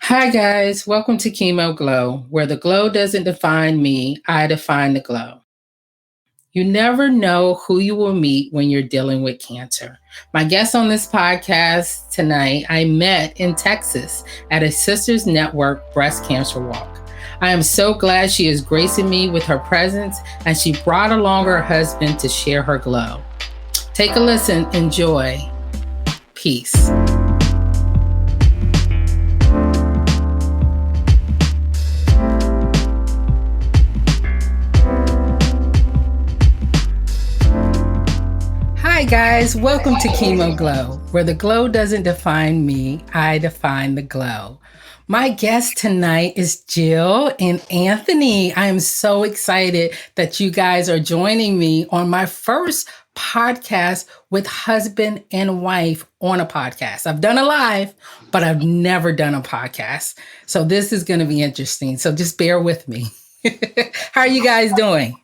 Hi, guys. Welcome to Chemo Glow, where the glow doesn't define me, I define the glow. You never know who you will meet when you're dealing with cancer. My guest on this podcast tonight, I met in Texas at a Sisters Network breast cancer walk. I am so glad she is gracing me with her presence, and she brought along her husband to share her glow. Take a listen, enjoy. Peace. Hi, guys. Welcome to Chemo Glow, where the glow doesn't define me, I define the glow. My guest tonight is Jill and Anthony. I am so excited that you guys are joining me on my first podcast with husband and wife on a podcast. I've done a live, but I've never done a podcast. So this is going to be interesting. So just bear with me. How are you guys doing?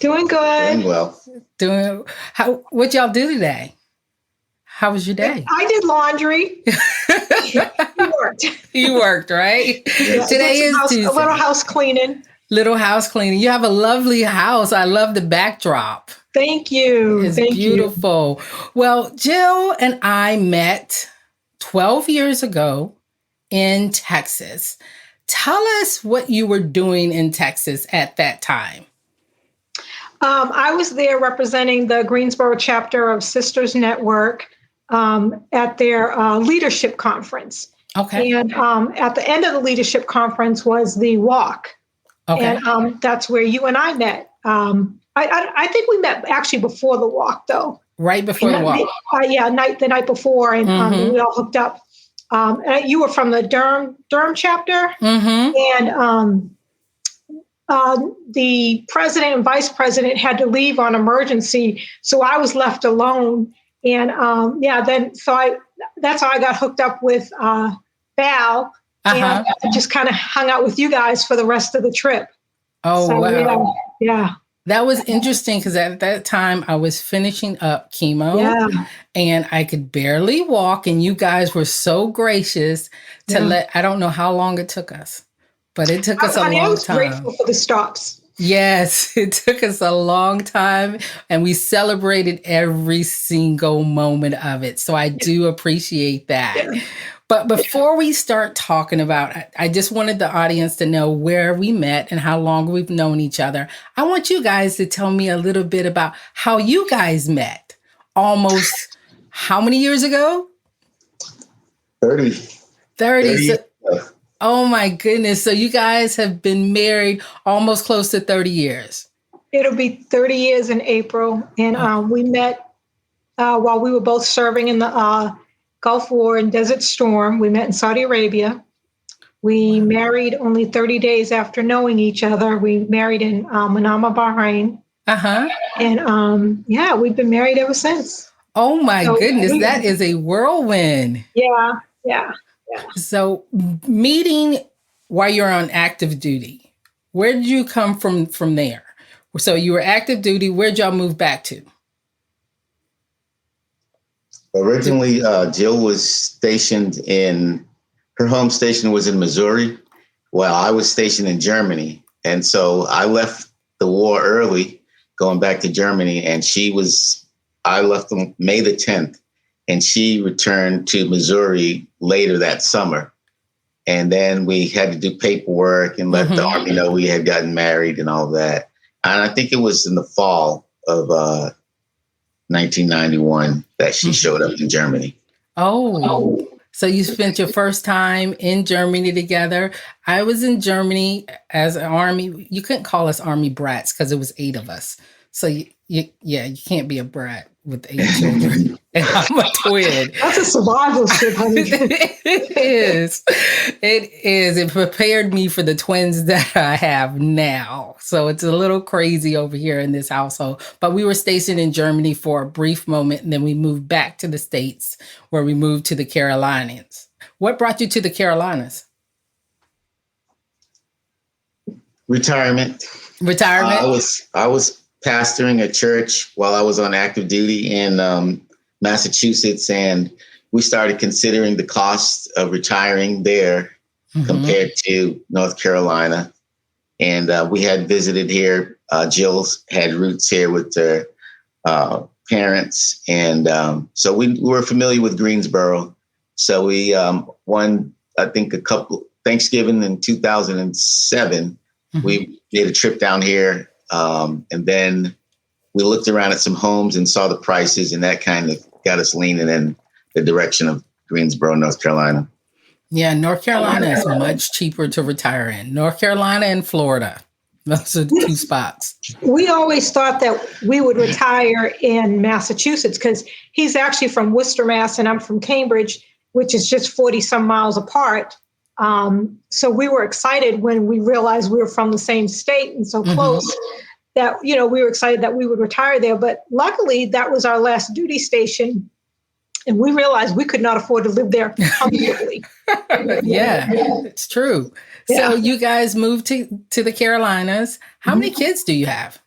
Doing good. Doing well. What y'all do today? How was your day? I did laundry. You worked. You worked, right? Yeah, Today is Tuesday. A little house cleaning. Little house cleaning. You have a lovely house. I love the backdrop. Thank you. It's beautiful. Well, Jill and I met 12 years ago in Texas. Tell us what you were doing in Texas at that time. I was there representing the Greensboro chapter of Sisters Network at their leadership conference. Okay. And at the end of the leadership conference was the walk. Okay. And that's where you and I met. I think we met actually before the walk, though. Right before the walk. The night before, and we all hooked up. And you were from the Durham chapter, and the president and vice president had to leave on emergency, so I was left alone. And that's how I got hooked up with Val, and just kind of hung out with you guys for the rest of the trip. Oh, so, wow! Yeah. That was interesting because at that time I was finishing up chemo and I could barely walk, and you guys were so gracious to I don't know how long it took us. But it took us a long time. I was grateful for the stops. Yes, it took us a long time, and we celebrated every single moment of it. So I do appreciate that. Yeah. But before we start talking about it, I just wanted the audience to know where we met and how long we've known each other. I want you guys to tell me a little bit about how you guys met. Almost how many years ago? 30. 30. Oh my goodness. So you guys have been married almost close to 30 years. It'll be 30 years in April. And we met while we were both serving in the Gulf War and Desert Storm. We met in Saudi Arabia. We married only 30 days after knowing each other. We married in Manama, Bahrain. And we've been married ever since. Oh my goodness. That is a whirlwind. Yeah. So meeting while you're on active duty, where did you come from there? So you were active duty. Where'd y'all move back to? Originally, Jill was stationed her home station was in Missouri, while I was stationed in Germany. And so I left the war early, going back to Germany, and I left on May the 10th. And she returned to Missouri later that summer. And then we had to do paperwork and let the Army know we had gotten married and all that. And I think it was in the fall of 1991 that she showed up in Germany. Oh, so you spent your first time in Germany together. I was in Germany as an Army. You couldn't call us Army brats because it was 8 of us. So you can't be a brat with 8 children. And I'm a twin. That's a survival ship, honey. It is. It prepared me for the twins that I have now. So it's a little crazy over here in this household. But we were stationed in Germany for a brief moment, and then we moved back to the States, where we moved to the Carolinas. What brought you to the Carolinas? Retirement. I was pastoring a church while I was on active duty in Massachusetts, and we started considering the cost of retiring there compared to North Carolina. And we had visited here. Jill's had roots here with her parents. And so we were familiar with Greensboro. So we won, I think, a couple Thanksgiving in 2007. We did a trip down here. And then we looked around at some homes and saw the prices, and that kind of got us leaning in the direction of Greensboro, North Carolina. Yeah, North Carolina is much cheaper to retire in. North Carolina and Florida. Those are the two spots. We always thought that we would retire in Massachusetts because he's actually from Worcester, Mass, and I'm from Cambridge, which is just 40 some miles apart. So we were excited when we realized we were from the same state and so close that, we were excited that we would retire there. But luckily, that was our last duty station. And we realized we could not afford to live there comfortably. Yeah, it's true. Yeah. So you guys moved to the Carolinas. How many kids do you have?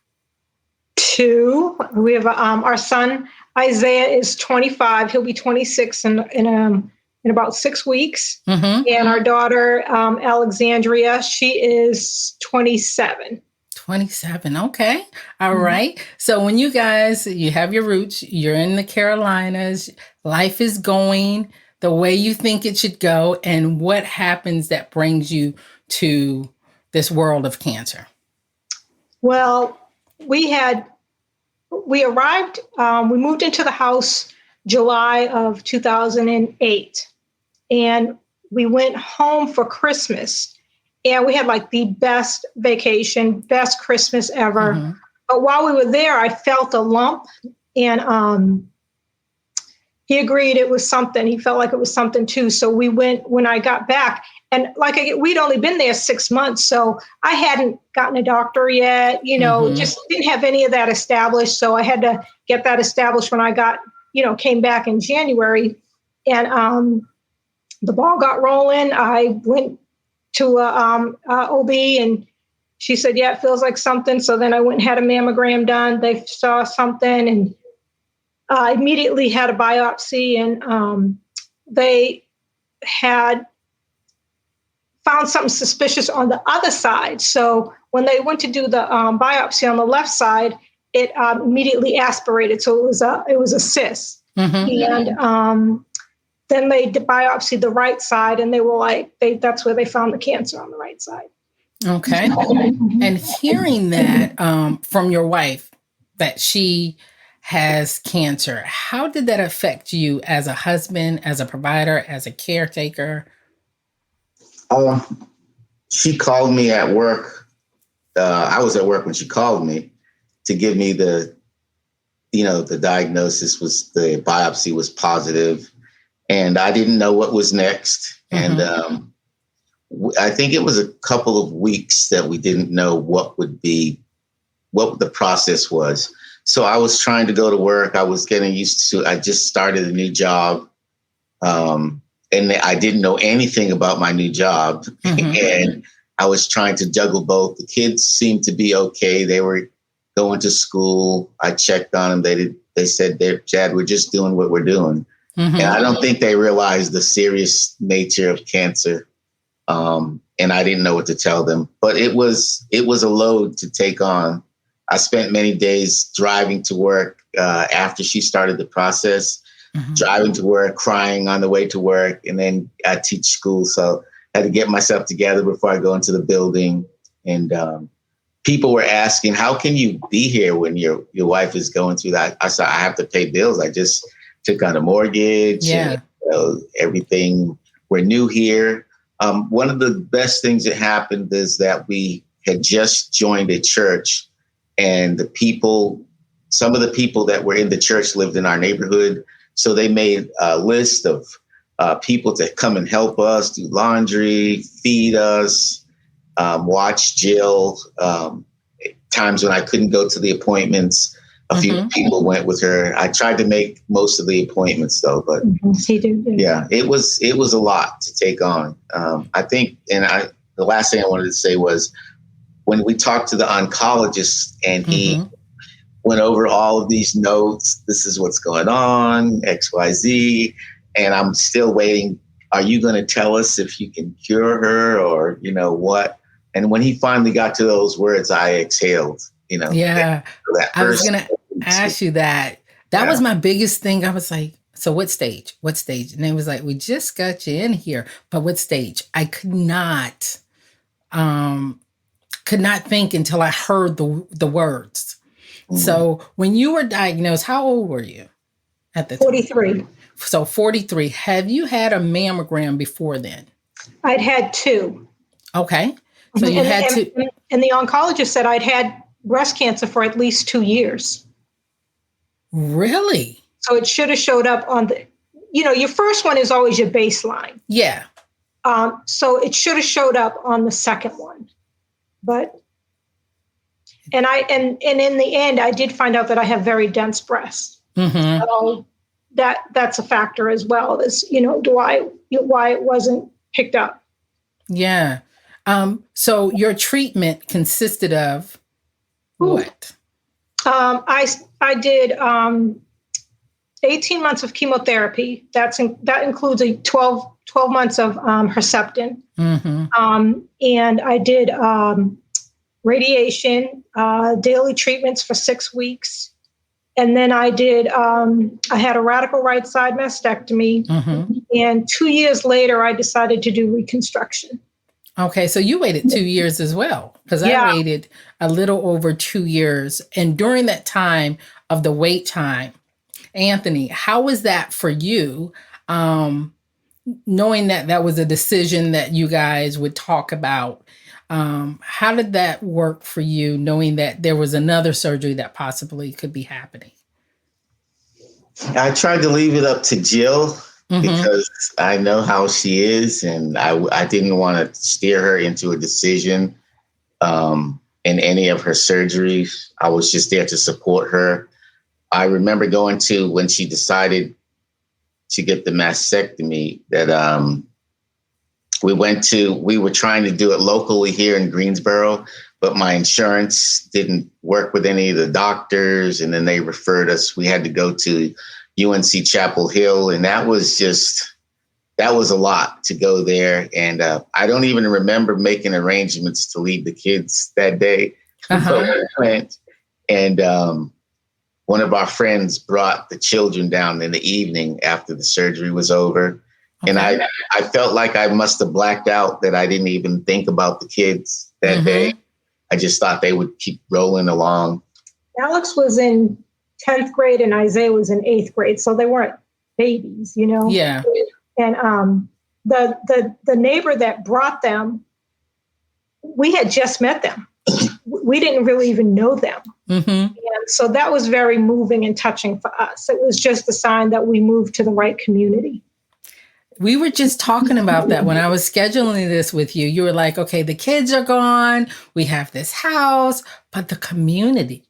2. We have our son, Isaiah, is 25. He'll be 26 in about 6 weeks. And our daughter, Alexandria, she is 27. 27. Okay. All right. So when you have your roots, you're in the Carolinas, life is going the way you think it should go. And what happens that brings you to this world of cancer? Well, we arrived, we moved into the house July of 2008, and we went home for Christmas. And we had like the best vacation, best Christmas ever. But while we were there, I felt a lump, and he agreed it was something. He felt like it was something too. So we went when I got back, and we'd only been there 6 months. So I hadn't gotten a doctor yet, just didn't have any of that established. So I had to get that established when I came back in January, and the ball got rolling. I went to OB, and she said, yeah, it feels like something. So then I went and had a mammogram done. They saw something, and I immediately had a biopsy, and they had found something suspicious on the other side. So when they went to do the biopsy on the left side, it immediately aspirated. So it was a cyst. And then they biopsied the right side, and they were like, that's where they found the cancer, on the right side. Okay. And hearing that from your wife, that she has cancer, how did that affect you as a husband, as a provider, as a caretaker? She called me at work. I was at work when she called me to give me the diagnosis was, the biopsy was positive. And I didn't know what was next. And I think it was a couple of weeks that we didn't know what the process was. So I was trying to go to work. I was getting used to, I just started a new job. And I didn't know anything about my new job. And I was trying to juggle both. The kids seemed to be okay. They were going to school. I checked on them. They said, Chad, we're just doing what we're doing. And I don't think they realized the serious nature of cancer. And I didn't know what to tell them, but it was a load to take on. I spent many days driving to work after she started the process, driving to work, crying on the way to work. And then I teach school. So I had to get myself together before I go into the building. And people were asking, how can you be here when your wife is going through that? I said, I have to pay bills. I just took on a mortgage, and, everything. We're new here. One of the best things that happened is that we had just joined a church, and some of the people that were in the church lived in our neighborhood. So they made a list of people to come and help us do laundry, feed us, watch Jill. Times when I couldn't go to the appointments, a few people went with her. I tried to make most of the appointments though, but yeah, it was a lot to take on. I think, the last thing I wanted to say was when we talked to the oncologist and he went over all of these notes, this is what's going on, XYZ, and I'm still waiting are you going to tell us if you can cure her or, what? And when he finally got to those words, I exhaled, Yeah. that I was first. going to ask you that. That was my biggest thing. I was like, so what stage? What stage? And they was like, we just got you in here, but what stage? I could not think until I heard the words. So when you were diagnosed, how old were you at the time? 43. So 43. Have you had a mammogram before then? I'd had 2. Okay. So you had to. And the oncologist said I'd had breast cancer for at least 2 years. Really? So it should have showed up on your first one is always your baseline. Yeah. So it should have showed up on the second one. But and in the end, I did find out that I have very dense breasts. Mm-hmm. So that's a factor as well as, why it wasn't picked up. Yeah. So your treatment consisted of what? I did 18 months of chemotherapy. That includes 12 months of Herceptin. Mm-hmm. And I did radiation, daily treatments for 6 weeks. And then I had a radical right side mastectomy. Mm-hmm. And 2 years later, I decided to do reconstruction. Okay, so you waited 2 years as well, because I waited a little over 2 years. And during that time of the wait time, Anthony, how was that for you, knowing that was a decision that you guys would talk about? How did that work for you, knowing that there was another surgery that possibly could be happening? I tried to leave it up to Jill. Mm-hmm. Because I know how she is, and I didn't want to steer her into a decision in any of her surgeries. I was just there to support her. I remember going to, when she decided to get the mastectomy, that we were trying to do it locally here in Greensboro, but my insurance didn't work with any of the doctors, and then they referred us. We had to go to UNC Chapel Hill. And that was a lot to go there. And I don't even remember making arrangements to leave the kids that day. Uh-huh. And one of our friends brought the children down in the evening after the surgery was over. Okay. And I felt like I must have blacked out, that I didn't even think about the kids that day. I just thought they would keep rolling along. Alex was in 10th grade and Isaiah was in 8th grade. So they weren't babies, Yeah. And the neighbor that brought them, we had just met them. We didn't really even know them. Mm-hmm. And so that was very moving and touching for us. It was just a sign that we moved to the right community. We were just talking about that when I was scheduling this with you. You were like, okay, the kids are gone. We have this house, but the community.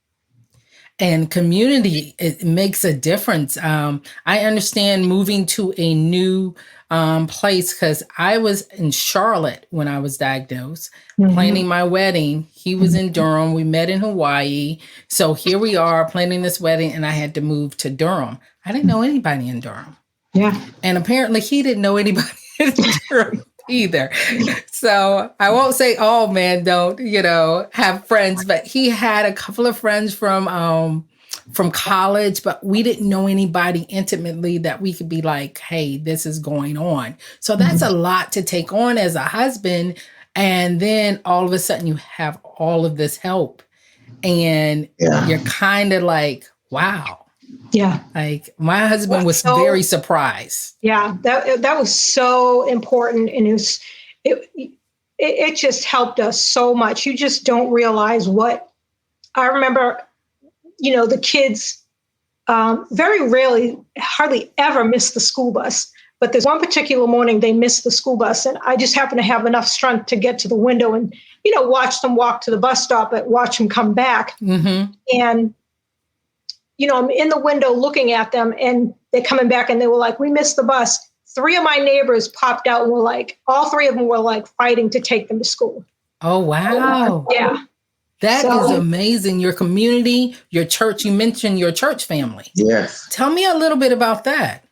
And community, it makes a difference. I understand moving to a new place, because I was in Charlotte when I was diagnosed, planning my wedding. He was in Durham. We met in Hawaii. So here we are planning this wedding, and I had to move to Durham. I didn't know anybody in Durham. Yeah. And apparently he didn't know anybody in Durham either. So I won't say all men don't, have friends, but he had a couple of friends from college, but we didn't know anybody intimately that we could be like, hey, this is going on. So that's a lot to take on as a husband. And then all of a sudden you have all of this help, and you're kind of like, wow. Yeah. Like, my husband was very surprised. Yeah, that was so important. And it just helped us so much. You just don't realize what. I remember, the kids very rarely, hardly ever miss the school bus. But there's one particular morning they missed the school bus, and I just happened to have enough strength to get to the window and, watch them walk to the bus stop, but watch them come back. Mm-hmm. And I'm in the window looking at them, and they're coming back, and they were like, we missed the bus. 3 of my neighbors popped out and were like, all 3 of them were like fighting to take them to school. Oh, wow. Yeah. That is amazing. Your community, your church, you mentioned your church family. Yes. Tell me a little bit about that.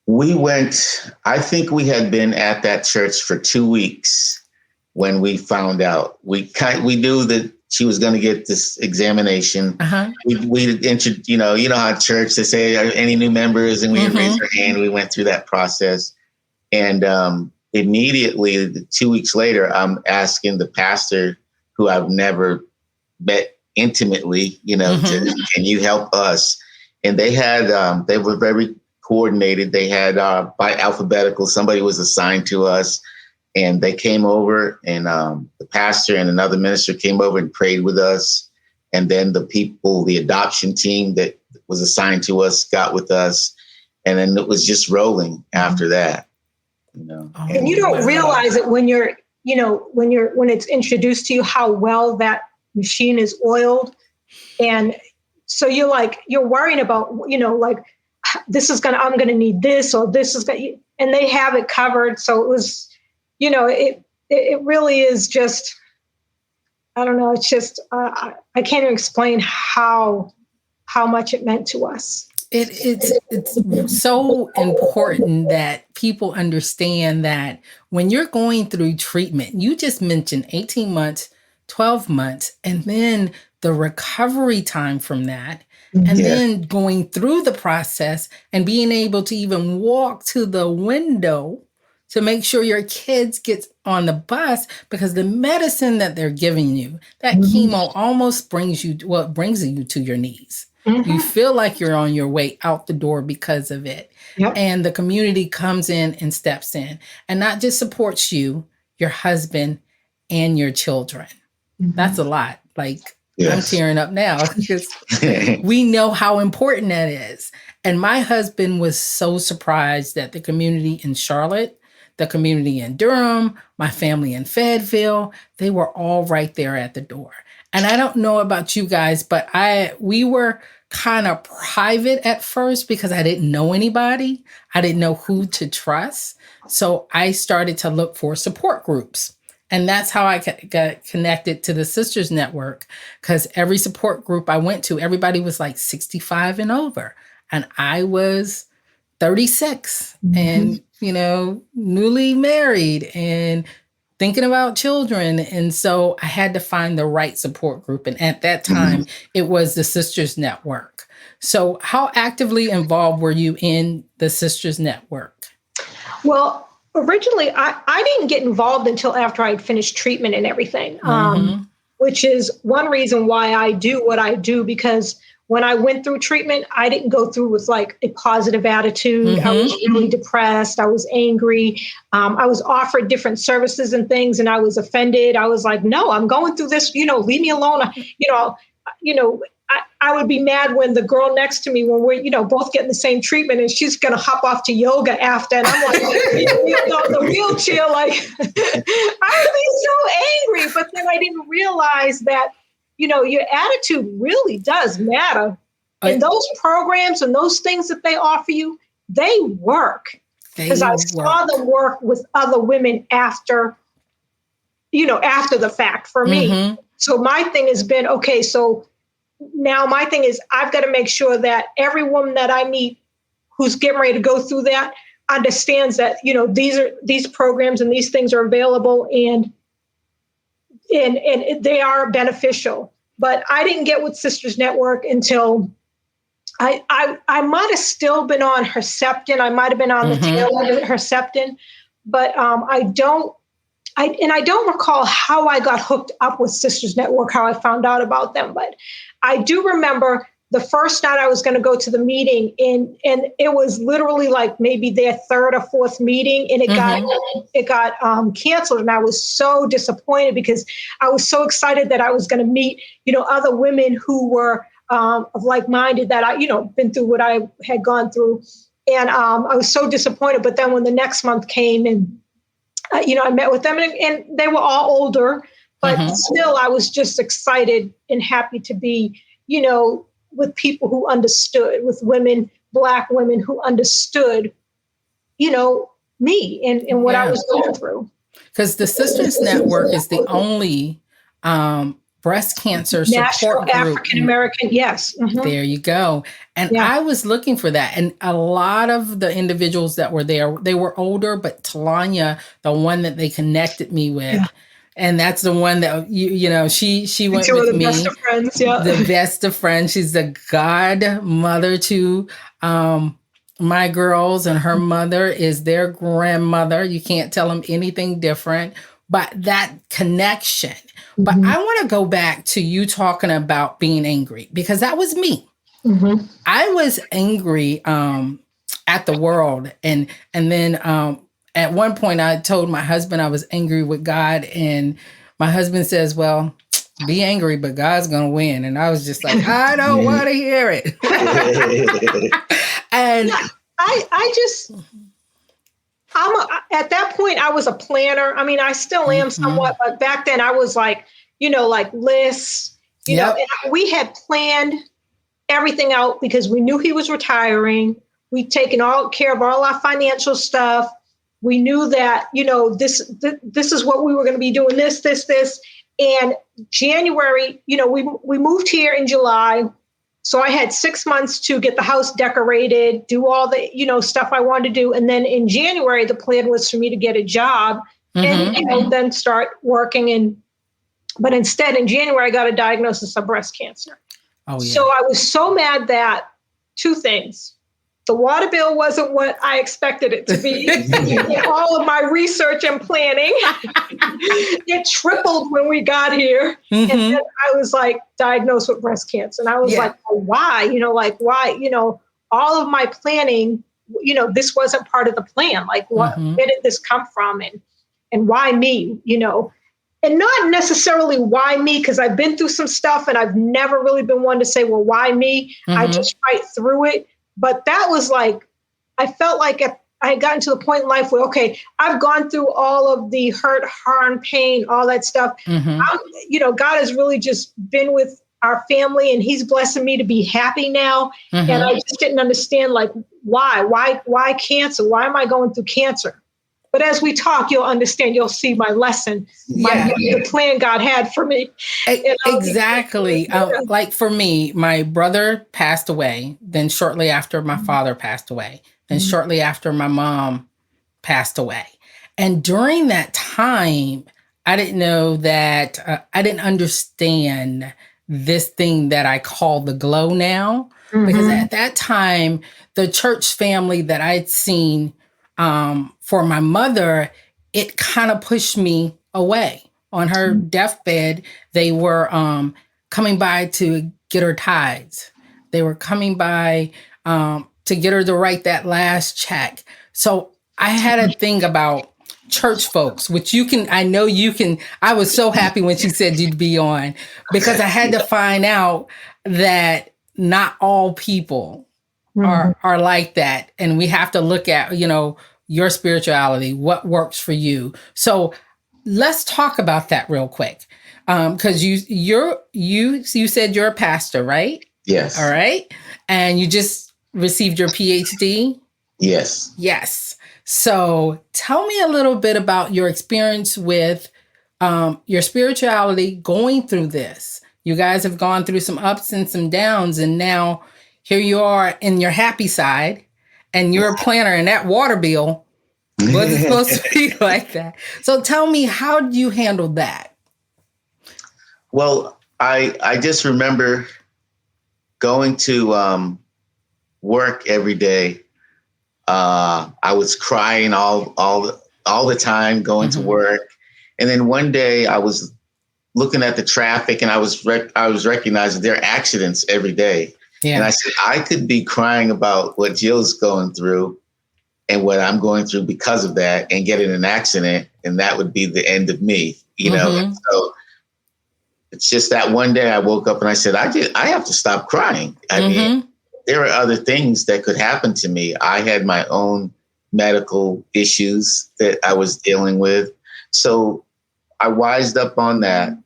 We went, I think we had been at that church for 2 weeks when we found out. We knew that she was going to get this examination. Uh-huh. You know how at church they say, "Are any new members?" And we raised our hand. We went through that process. And immediately, 2 weeks later, I'm asking the pastor, who I've never met intimately, can you help us? And they were very coordinated. They had by alphabetical, somebody was assigned to us, and they came over, and the pastor and another minister came over and prayed with us. And then the adoption team that was assigned to us got with us. And then it was just rolling after that. And you don't realize it when when it's introduced to you, how well that machine is oiled. And so you're worrying about, I'm going to need this, or this is going, and they have it covered. So it was, it really is just, I don't know. It's just, I can't even explain how much it meant to us. It's so important that people understand that when you're going through treatment, you just mentioned 18 months, 12 months, and then the recovery time from that, and then going through the process and being able to even walk to the window to make sure your kids get on the bus, because the medicine that they're giving you, that chemo almost brings you to your knees. You feel like you're on your way out the door because of it. Yep. And the community comes in and steps in and not just supports you, your husband, and your children. That's a lot. I'm tearing up now because we know how important that is. And my husband was so surprised that the community in Charlotte, the community in Durham, my family in Fayetteville, they were all right there at the door. And I don't know about you guys, but we were kind of private at first because I didn't know anybody. I didn't know who to trust. So I started to look for support groups. And that's how I got connected to the Sisters Network, because every support group I went to, everybody was like 65 and over. And I was 36 and, newly married and thinking about children. And so I had to find the right support group. And at that time, it was the Sisters Network. So how actively involved were you in the Sisters Network? Well, originally, I didn't get involved until after I'd finished treatment and everything, which is one reason why I do what I do, because when I went through treatment, I didn't go through with like a positive attitude. I was really depressed. I was angry. I was offered different services and things, and I was offended. I was like, no, I'm going through this, leave me alone. I would be mad when the girl next to me, when we're, both getting the same treatment, and she's going to hop off to yoga after. And I'm like, the wheelchair, I would be so angry. But then I didn't realize that, your attitude really does matter. And those programs and those things that they offer you, they work. Because I saw them work with other women after the fact for me. So my thing has been, okay, so now my thing is I've got to make sure that every woman that I meet who's getting ready to go through that understands that, these programs and these things are available and they are beneficial. But I didn't get with Sisters Network until I might have still been on Herceptin. I might have been on the tail end of Herceptin, but I don't recall how I got hooked up with Sisters Network, how I found out about them. But I do remember the first night I was going to go to the meeting, and it was literally like maybe their third or fourth meeting, and it got canceled, and I was so disappointed because I was so excited that I was going to meet other women who were of like-minded, that I been through what I had gone through, and I was so disappointed. But then when the next month came, and I met with them, and they were all older, but still I was just excited and happy to be with people who understood, with women, Black women who understood, me and what I was going through. Because the Sisters Network is the only breast cancer National support group. African American, yes. There you go. And Yeah. I was looking for that. And a lot of the individuals that were there, they were older, but Talanya, the one that they connected me with, and that's the one that, she went Two of with the me. best of friends, yeah. The best of friends. She's the godmother to my girls, and her mother is their grandmother. You can't tell them anything different, but that connection. But I want to go back to you talking about being angry, because that was me. I was angry at the world, and then at one point I told my husband I was angry with God, and my husband says, "Well, be angry, but God's gonna win." And I was just like, I don't want to hear it. And at that point, I was a planner. I mean, I still am somewhat, but back then I was like, like lists, and we had planned everything out because we knew he was retiring. We'd taken all care of all our financial stuff. We knew that, this is what we were going to be doing, this. And January, we moved here in July. So I had 6 months to get the house decorated, do all the, stuff I wanted to do. And then in January, the plan was for me to get a job and then start working. But instead, in January, I got a diagnosis of breast cancer. Oh, yeah. So I was so mad that two things. The water bill wasn't what I expected it to be. In all of my research and planning, it tripled when we got here. And then I was like diagnosed with breast cancer. And I was like, oh, why? Why? All of my planning, this wasn't part of the plan. Like, where did this come from? And why me? And not necessarily why me, because I've been through some stuff and I've never really been one to say, well, why me? I just fight through it. But that was like, I felt like I had gotten to the point in life where, okay, I've gone through all of the hurt, harm, pain, all that stuff. God has really just been with our family and he's blessing me to be happy now. And I just didn't understand, like, why cancer? Why am I going through cancer? But as we talk, you'll understand, you'll see my lesson, the plan God had for me. Exactly. Like for me, my brother passed away. Then shortly after, my father passed away. Then shortly after, my mom passed away. And during that time, I didn't know that, I didn't understand this thing that I call the glow now. Because at that time, the church family that I'd seen for my mother, it kind of pushed me away. On her deathbed, they were coming by to get her tithes. They were coming by to get her to write that last check. So I had a thing about church folks, which I was so happy when she said you'd be on, because I had to find out that not all people are like that. And we have to look at, your spirituality, what works for you. So let's talk about that real quick. Because you said you're a pastor, right? Yes. All right. And you just received your PhD? Yes. Yes. So tell me a little bit about your experience with your spirituality going through this. You guys have gone through some ups and some downs, and now here you are in your happy side, and you're a planner, and that water bill wasn't supposed to be like that. So tell me, how do you handle that? Well, I just remember going to work every day. I was crying all the time going to work, and then one day I was looking at the traffic, and I was recognizing there are accidents every day. Yeah. And I said, I could be crying about what Jill's going through and what I'm going through because of that, and get in an accident, and that would be the end of me, know? So it's just that one day I woke up and I said, I have to stop crying. I mean, there are other things that could happen to me. I had my own medical issues that I was dealing with. So I wised up on that.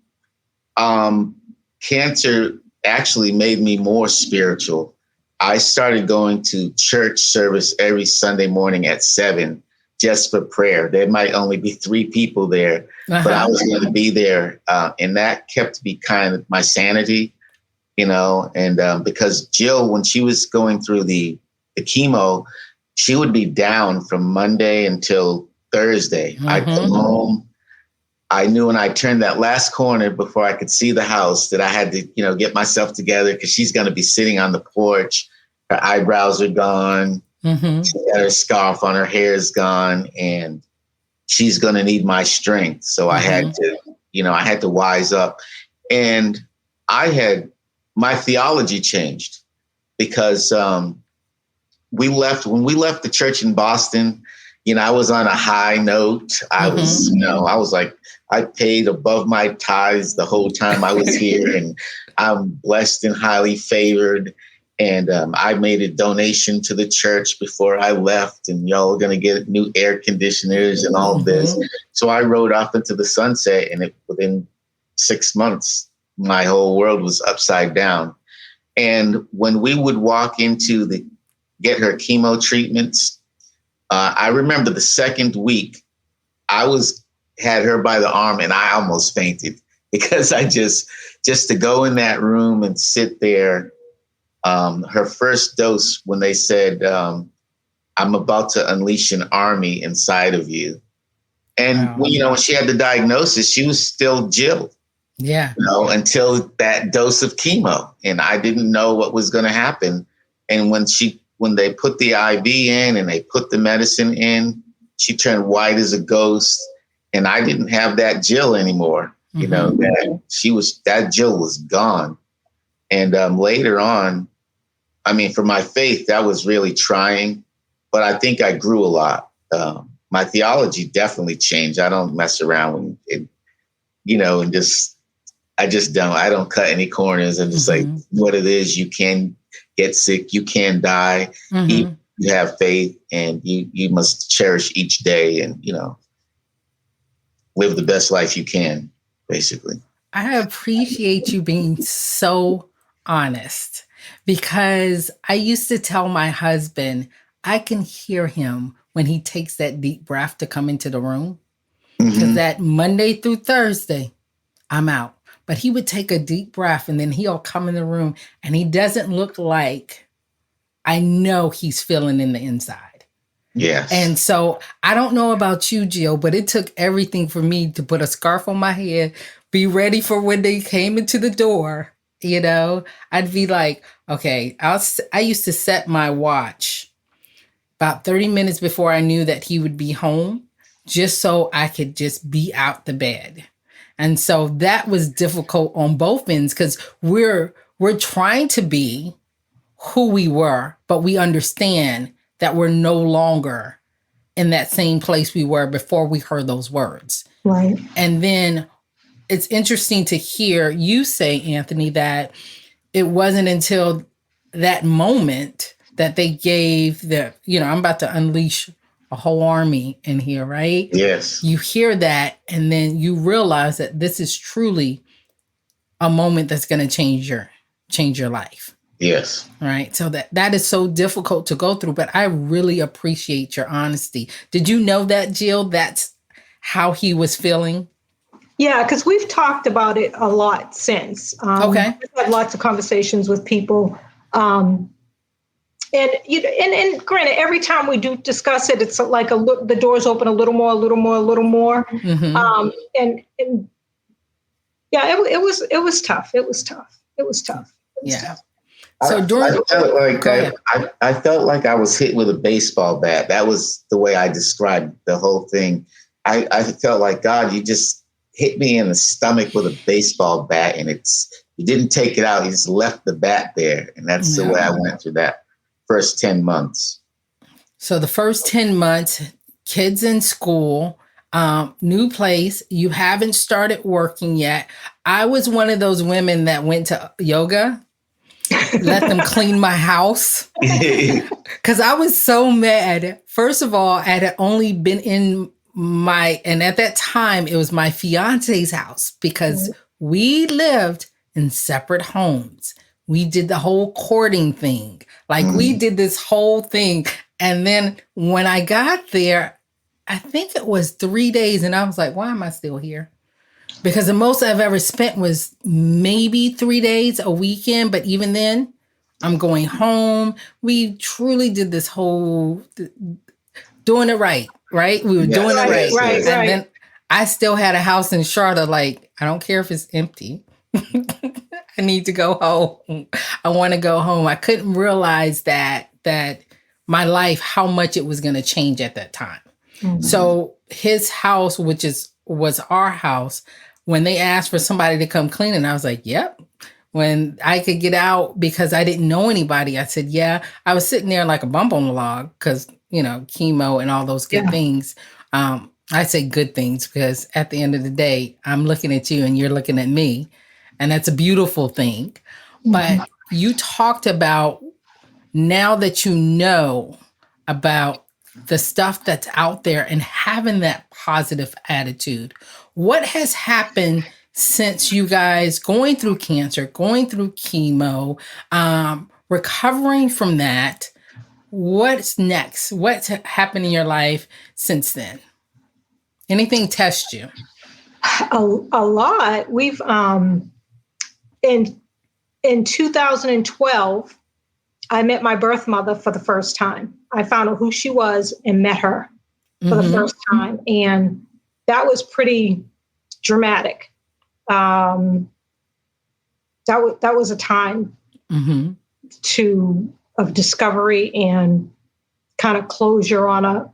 Cancer actually made me more spiritual. I started going to church service every Sunday morning at 7. just for prayer. There might only be 3 people there, but I was going to be there. And that kept me kind of my sanity, and because Jill, when she was going through the chemo, she would be down from Monday until Thursday. I'd come home. I knew when I turned that last corner before I could see the house that I had to, get myself together because she's going to be sitting on the porch. Her eyebrows are gone. She got her scarf on, her hair is gone, and she's going to need my strength. So I had to wise up. And my theology changed because when we left the church in Boston, I was on a high note. I was like, I paid above my tithes the whole time I was here, and I'm blessed and highly favored. And I made a donation to the church before I left, and y'all are going to get new air conditioners and all this. So I rode off into the sunset, and within 6 months, my whole world was upside down. And when we would walk into get her chemo treatments, I remember the second week, I had her by the arm and I almost fainted because I just to go in that room and sit there. Her first dose, when they said, I'm about to unleash an army inside of you. And when she had the diagnosis, she was still Jill. Yeah. Until that dose of chemo. And I didn't know what was going to happen. And when they put the IV in and they put the medicine in, she turned white as a ghost. And I didn't have that Jill anymore. That Jill was gone. And later on, for my faith, that was really trying, but I think I grew a lot. My theology definitely changed. I don't mess around and I don't cut any corners. I'm just like, what it is, you can get sick, you can die. You have faith, and you must cherish each day and, live the best life you can, basically. I appreciate you being so honest, because I used to tell my husband, I can hear him when he takes that deep breath to come into the room. Because that Monday through Thursday, I'm out. But he would take a deep breath and then he'll come in the room and he doesn't look like I know he's feeling in the inside. Yes. And so I don't know about you, Jill, but it took everything for me to put a scarf on my head, be ready for when they came into the door. I'd be like, okay, I used to set my watch about 30 minutes before I knew that he would be home, just so I could just be out the bed. And so that was difficult on both ends because we're trying to be who we were, but we understand that we're no longer in that same place we were before we heard those words. Right. And then it's interesting to hear you say, Anthony, that it wasn't until that moment that they gave I'm about to unleash a whole army in here, right? Yes. You hear that, and then you realize that this is truly a moment that's going to change your life. Yes. Right. So that is so difficult to go through, but I really appreciate your honesty. Did you know that, Jill? That's how he was feeling? Yeah, because we've talked about it a lot since. Okay. We've had lots of conversations with people. And granted, every time we do discuss it, it's like the doors open a little more. And yeah, it was tough. It was tough. So I felt like I was hit with a baseball bat. That was the way I described the whole thing. I felt like, God, you just hit me in the stomach with a baseball bat, and you didn't take it out. You just left the bat there. And that's the way I went through that first 10 months. So the first 10 months, kids in school, new place, you haven't started working yet. I was one of those women that went to yoga, let them clean my house, because I was so mad. First of all, I had only been in and at that time, it was my fiance's house, because we lived in separate homes. We did the whole courting thing. We did this whole thing. And then when I got there, I think it was 3 days. And I was like, why am I still here? Because the most I've ever spent was maybe 3 days, a weekend. But even then, I'm going home. We truly did this whole doing it right, right? We were Yes, doing it right. yes, Right, yes. And right. then I still had a house in Charlotte. Like, I don't care if it's empty. I need to go home. I want to go home. I couldn't realize that my life, how much it was going to change at that time. So his house, was our house, when they asked for somebody to come clean, and I was like, "Yep." When I could get out because I didn't know anybody, I said, "Yeah." I was sitting there like a bump on the log because chemo and all those good Yeah. things. I say good things because at the end of the day, I'm looking at you and you're looking at me, and that's a beautiful thing. But you talked about now that you know about the stuff that's out there and having that positive attitude, what has happened since you guys going through cancer, going through chemo, recovering from that? What's next? What's happened in your life since then? Anything test you? A lot. We've in 2012, I met my birth mother for the first time. I found out who she was and met her for the first time, and that was pretty dramatic. That was a time of discovery and kind of closure on a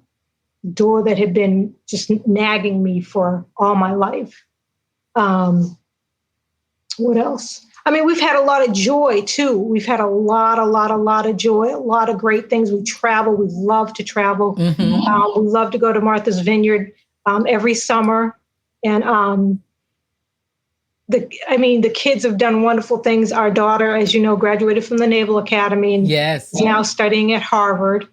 door that had been just nagging me for all my life. What else? I mean, we've had a lot of joy too. We've had a lot of joy, a lot of great things. We travel. We love to travel. We love to go to Martha's Vineyard every summer. And the kids have done wonderful things. Our daughter, as you know, graduated from the Naval Academy and is now studying at Harvard.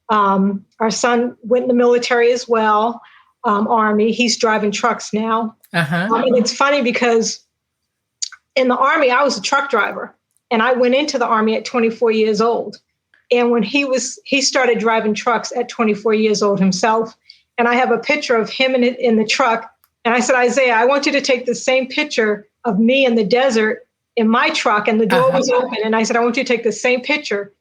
Our son went in the military as well, Army. He's driving trucks now. And it's funny because in the Army, I was a truck driver, and I went into the Army at 24 years old. And when he started driving trucks at 24 years old himself. And I have a picture of him in the truck. And I said, Isaiah, I want you to take the same picture of me in the desert in my truck. And the door was open. And I said, I want you to take the same picture.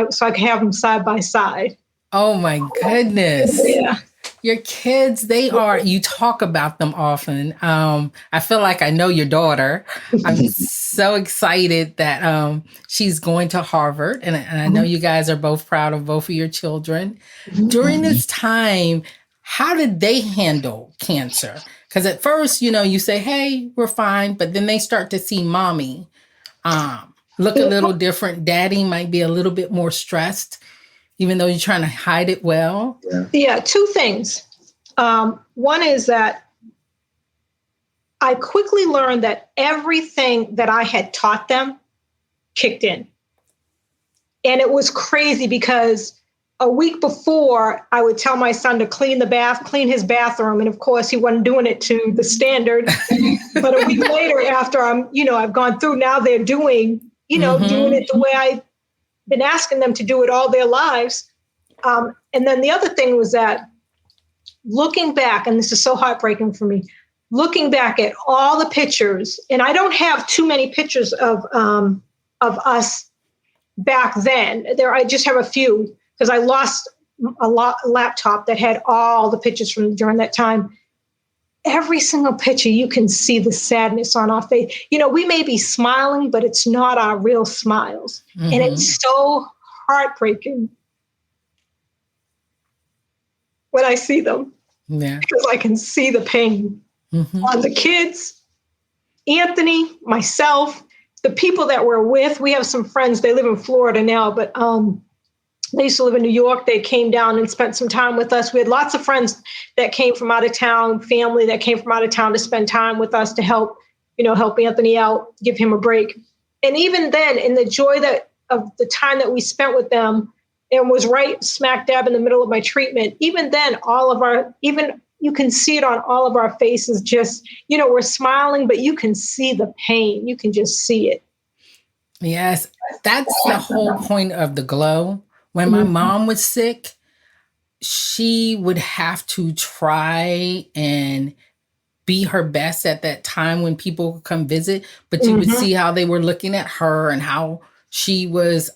So I can have them side by side. Oh my goodness. Yeah. Your kids, you talk about them often. I feel like I know your daughter. I'm so excited that she's going to Harvard. And I know you guys are both proud of both of your children. During this time, how did they handle cancer? Because at first, you say, hey, we're fine. But then they start to see mommy look a little different. Daddy might be a little bit more stressed, even though you're trying to hide it well. Yeah, two things. One is that I quickly learned that everything that I had taught them kicked in. And it was crazy because a week before, I would tell my son to clean his bathroom. And of course, he wasn't doing it to the standard. But a week later, after I've gone through, now they're doing it the way I've been asking them to do it all their lives. And then the other thing was that looking back, and this is so heartbreaking for me, looking back at all the pictures, and I don't have too many pictures of us back then. I just have a few because I lost a laptop that had all the pictures from during that time. Every single picture, you can see the sadness on our face. We may be smiling, but it's not our real smiles. And it's so heartbreaking when I see them. Yeah. Because I can see the pain on the kids, Anthony, myself, the people that we're with. We have some friends, they live in Florida now, but they used to live in New York. They came down and spent some time with us. We had lots of friends that came from out of town, family that came from out of town to spend time with us to help Anthony out, give him a break. And even then, in the joy of the time that we spent with them, and was right smack dab in the middle of my treatment, even then, you can see it on all of our faces. Just, we're smiling, but you can see the pain. You can just see it. Yes, that's the whole point of the glow. When my mom was sick, she would have to try and be her best at that time when people would come visit, but you would see how they were looking at her and how she was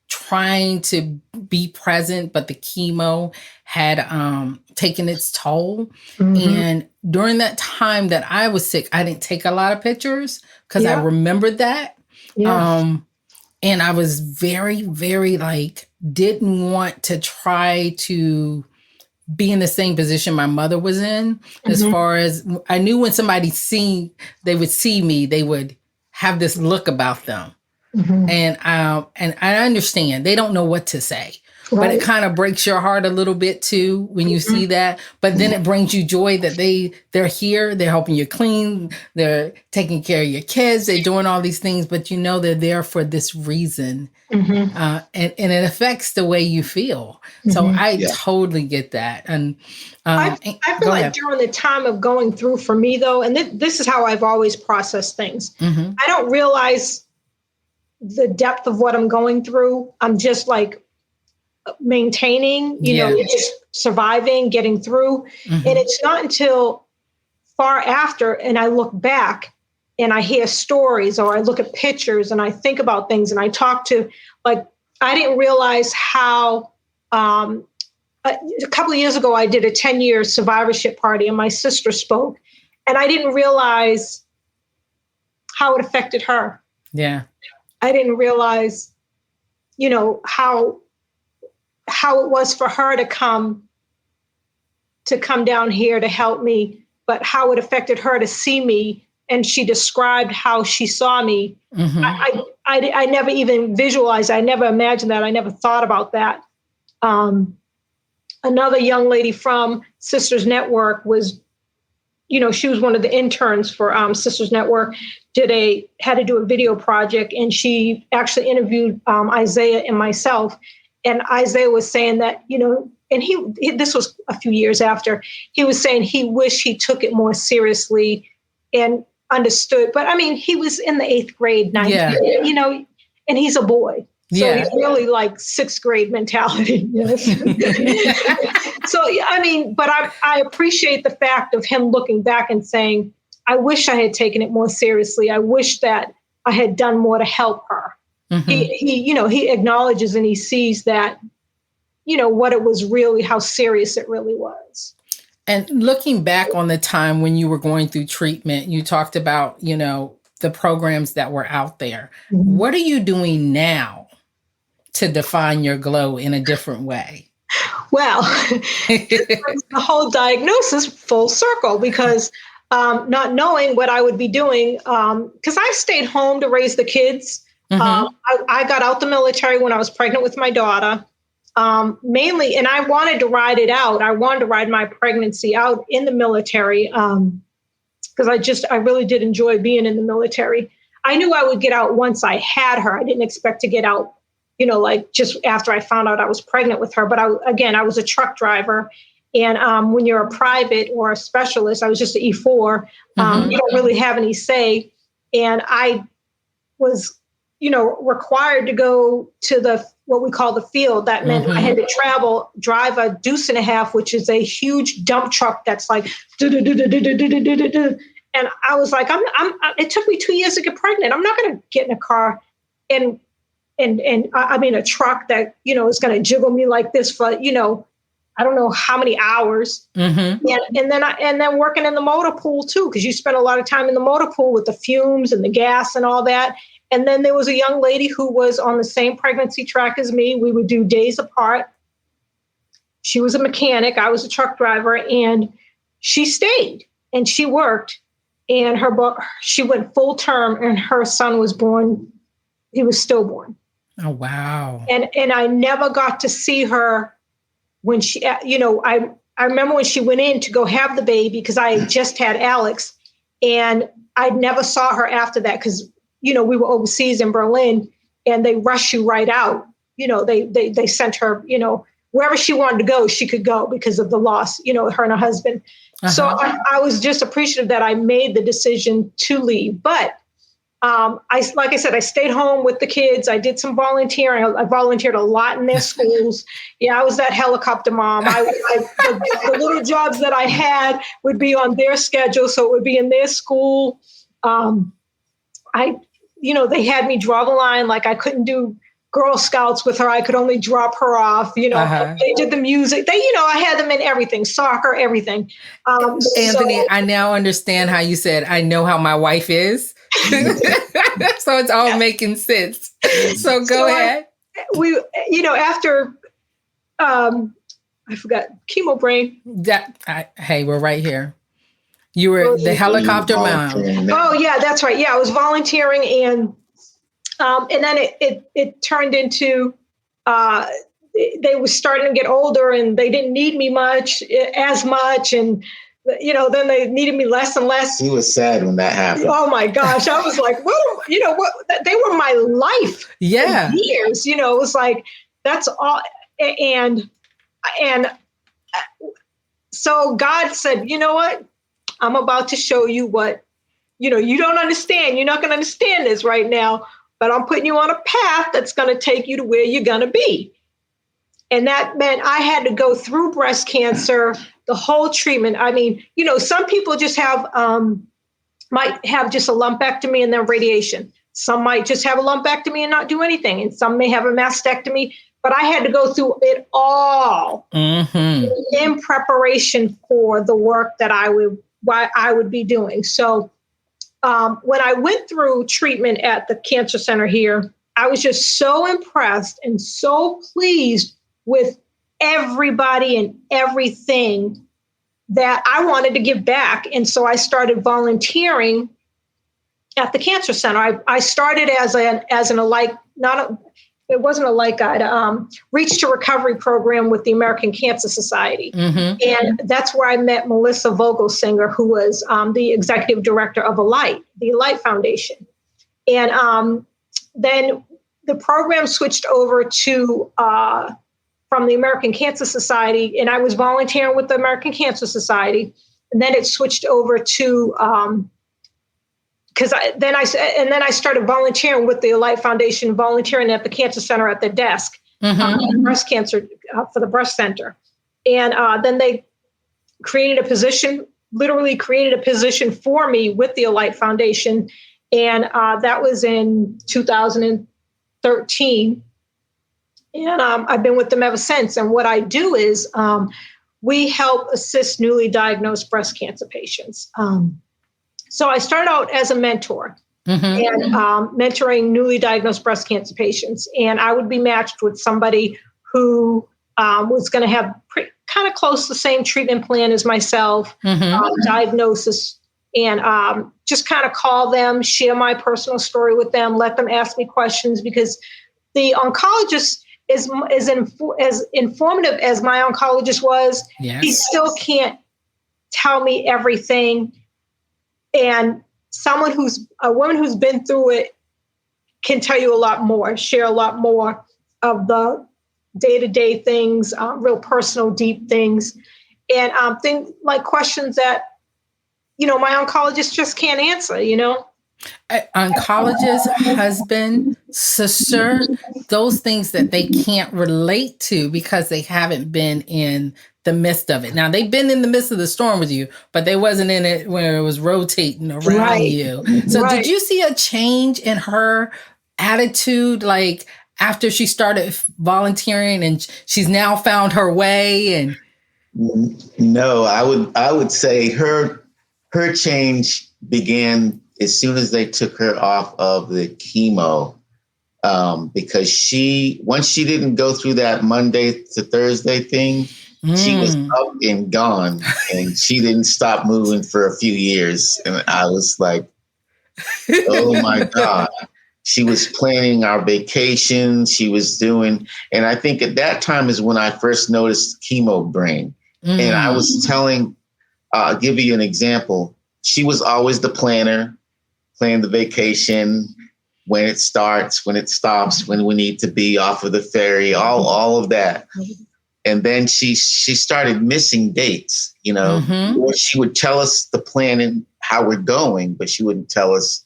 trying to be present, but the chemo had taken its toll. And during that time that I was sick, I didn't take a lot of pictures because I remembered that. And I was very, very didn't want to try to be in the same position my mother was in, as far as I knew when they would see me, they would have this look about them. And I understand they don't know what to say, but it kind of breaks your heart a little bit too when you see that. But then it brings you joy that they're here, they're helping you clean, they're taking care of your kids, they're doing all these things, but they're there for this reason. And it affects the way you feel. So I totally get that. And I feel like during the time of going through for me though, and this is how I've always processed things. I don't realize the depth of what I'm going through. I'm just maintaining, just surviving, getting through. And it's not until far after, and I look back and I hear stories or I look at pictures and I think about things and I talk to, I didn't realize how, a couple of years ago, I did a 10-year survivorship party and my sister spoke and I didn't realize how it affected her. Yeah. I didn't realize, how it was for her to come down here to help me, but how it affected her to see me. And she described how she saw me. I never even visualized. I never imagined that. I never thought about that. Another young lady from Sisters Network was, she was one of the interns for Sisters Network, had to do a video project. And she actually interviewed Isaiah and myself. And Isaiah was saying that, and this was a few years after, he was saying he wished he took it more seriously and understood. But I mean, he was in the 8th grade, 9th grade, and he's a boy. So he's really like 6th grade mentality. So, I mean, but I appreciate the fact of him looking back and saying, I wish I had taken it more seriously. I wish that I had done more to help her. He acknowledges and he sees that, what it was really, how serious it really was. And looking back on the time when you were going through treatment, you talked about, the programs that were out there. What are you doing now to define your glow in a different way? Well, the whole diagnosis full circle because not knowing what I would be doing, because I stayed home to raise the kids. I got out the military when I was pregnant with my daughter. Mainly, and I wanted to ride it out. I wanted to ride my pregnancy out in the military because I really did enjoy being in the military. I knew I would get out once I had her. I didn't expect to get out, just after I found out I was pregnant with her. But I was a truck driver. And when you're a private or a specialist, I was just an E4. You don't really have any say. And I was, required to go to what we call the field. That meant I had to drive a deuce and a half, which is a huge dump truck that's like, and I was like, it took me 2 years to get pregnant. I'm not going to get in a car and I mean, a truck that, is going to jiggle me like this for, I don't know how many hours. And then working in the motor pool too, because you spend a lot of time in the motor pool with the fumes and the gas and all that. And then there was a young lady who was on the same pregnancy track as me. We would do days apart. She was a mechanic. I was a truck driver. And she stayed and she worked. And she went full term and her son was born. He was stillborn. Oh, wow. And I never got to see her when she, I remember when she went in to go have the baby because I had just had Alex. And I never saw her after that because we were overseas in Berlin and they rush you right out. They sent her, wherever she wanted to go, she could go because of the loss, her and her husband. So I was just appreciative that I made the decision to leave. But Like I said, I stayed home with the kids. I did some volunteering. I volunteered a lot in their schools. Yeah, I was that helicopter mom. The little jobs that I had would be on their schedule, so it would be in their school. They had me draw the line. Like I couldn't do Girl Scouts with her. I could only drop her off. They did the music. I had them in everything, soccer, everything. Anthony, I now understand how you said, I know how my wife is. So it's all making sense. So go ahead. After, I forgot, chemo brain. Hey, we're right here. You were the helicopter mom. Oh yeah, that's right. Yeah, I was volunteering, and then it turned into they were starting to get older, and they didn't need me as much, and then they needed me less and less. He was sad when that happened. Oh my gosh, I was like, well, what? They were my life. Yeah, for years. It was like that's all, and so God said, you know what? I'm about to show you what, you don't understand. You're not going to understand this right now, but I'm putting you on a path that's going to take you to where you're going to be. And that meant I had to go through breast cancer, the whole treatment. I mean, some people just might have just a lumpectomy and then radiation. Some might just have a lumpectomy and not do anything. And some may have a mastectomy. But I had to go through it all in preparation for the work that I would be doing. So when I went through treatment at the cancer center here, I was just so impressed and so pleased with everybody and everything that I wanted to give back. And so I started volunteering at the cancer center. I started it wasn't a light guide, Reach to Recovery program with the American Cancer Society. And that's where I met Melissa Vogelsinger, who was the executive director of the Alight Foundation. And then the program switched over to from the American Cancer Society, and I was volunteering with the American Cancer Society. And then it switched over to then I started volunteering with the Alight Foundation, volunteering at the cancer center at the desk, breast cancer for the breast center. And then they literally created a position for me with the Alight Foundation. And that was in 2013. And I've been with them ever since. And what I do is we help assist newly diagnosed breast cancer patients. So I started out as a mentor and mentoring newly diagnosed breast cancer patients. And I would be matched with somebody who was going to have kind of close to the same treatment plan as myself, diagnosis, and just kind of call them, share my personal story with them, let them ask me questions, because the oncologist is as informative as my oncologist was. Yes. He still can't tell me everything. And a woman who's been through it can tell you a lot more, share a lot more of the day-to-day things, real personal, deep things, and things like questions that, my oncologist just can't answer, Oncologist, husband, sister, those things that they can't relate to because they haven't been in the midst of it. Now, they've been in the midst of the storm with you, but they wasn't in it where it was rotating around you. So did you see a change in her attitude, like after she started volunteering and she's now found her way? And no, I would say her change began as soon as they took her off of the chemo, because once she didn't go through that Monday to Thursday thing, she was up and gone, and she didn't stop moving for a few years. And I was like, oh my God. She was planning our vacation. She was doing, and I think at that time is when I first noticed chemo brain. And I was I'll give you an example. She was always the planner, plan the vacation, when it starts, when it stops, when we need to be off of the ferry, all of that. And then she started missing dates, or she would tell us the plan and how we're going, but she wouldn't tell us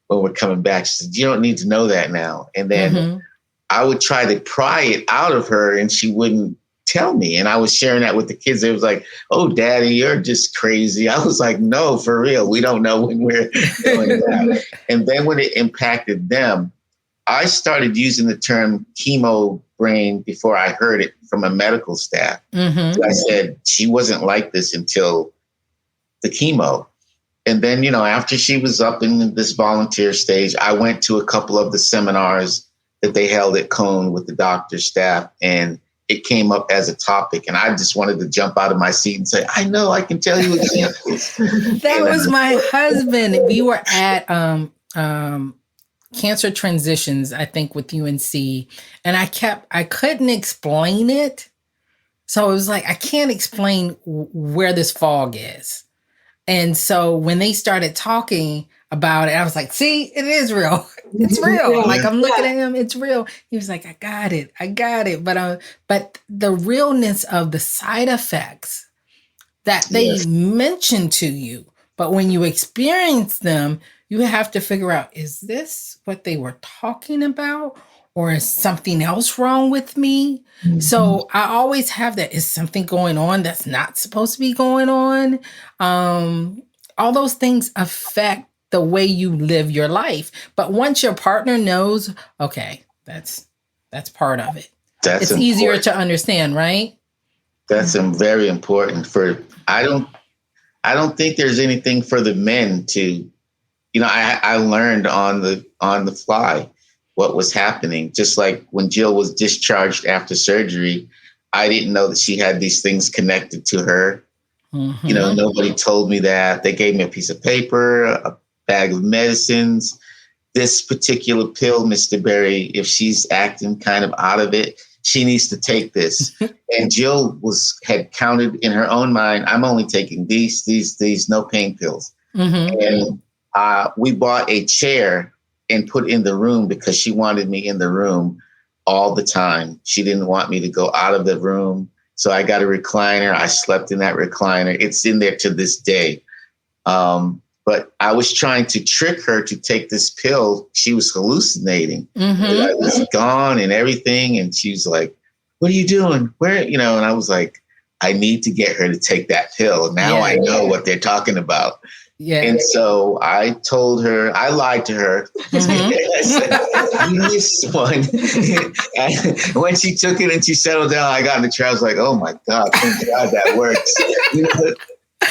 when we're coming back. She said, you don't need to know that now. And then I would try to pry it out of her and she wouldn't tell me. And I was sharing that with the kids. It was like, oh, Daddy, you're just crazy. I was like, no, for real. We don't know when we're doing that. And then when it impacted them, I started using the term chemo brain before I heard it from a medical staff. So I said, she wasn't like this until the chemo. And then, after she was up in this volunteer stage, I went to a couple of the seminars that they held at Cone with the doctor staff, and it came up as a topic. And I just wanted to jump out of my seat and say, I know, I can tell you examples. That was my husband. We were at Cancer Transitions, I think, with UNC. And I couldn't explain it. So it was like, I can't explain where this fog is. And so when they started talking about it, I was like, see, it is real. It's real. Like, I'm looking at him. It's real. He was like, I got it. But the realness of the side effects that they mention to you, but when you experience them, you have to figure out, is this what they were talking about? Or is something else wrong with me? So I always have that. Is something going on that's not supposed to be going on? All those things affect the way you live your life. But once your partner knows, okay, that's part of it. It's important. Easier to understand, right? That's very important. I don't think there's anything for the men to, I learned on the fly what was happening. Just like when Jill was discharged after surgery, I didn't know that she had these things connected to her. Nobody told me that. They gave me a piece of paper, a bag of medicines. This particular pill, Mr. Berry, if she's acting kind of out of it, she needs to take this. And Jill had counted in her own mind, I'm only taking these no pain pills. And we bought a chair and put in the room because she wanted me in the room all the time. She didn't want me to go out of the room. So I got a recliner. I slept in that recliner. It's in there to this day. But I was trying to trick her to take this pill. She was hallucinating. I was gone and everything. And she was like, what are you doing? Where, and I was like, I need to get her to take that pill. Now I know what they're talking about. Yeah. And so I told her, I lied to her. I said, you missed one. And when she took it and she settled down, I got in the chair. I was like, oh my God, thank God that works.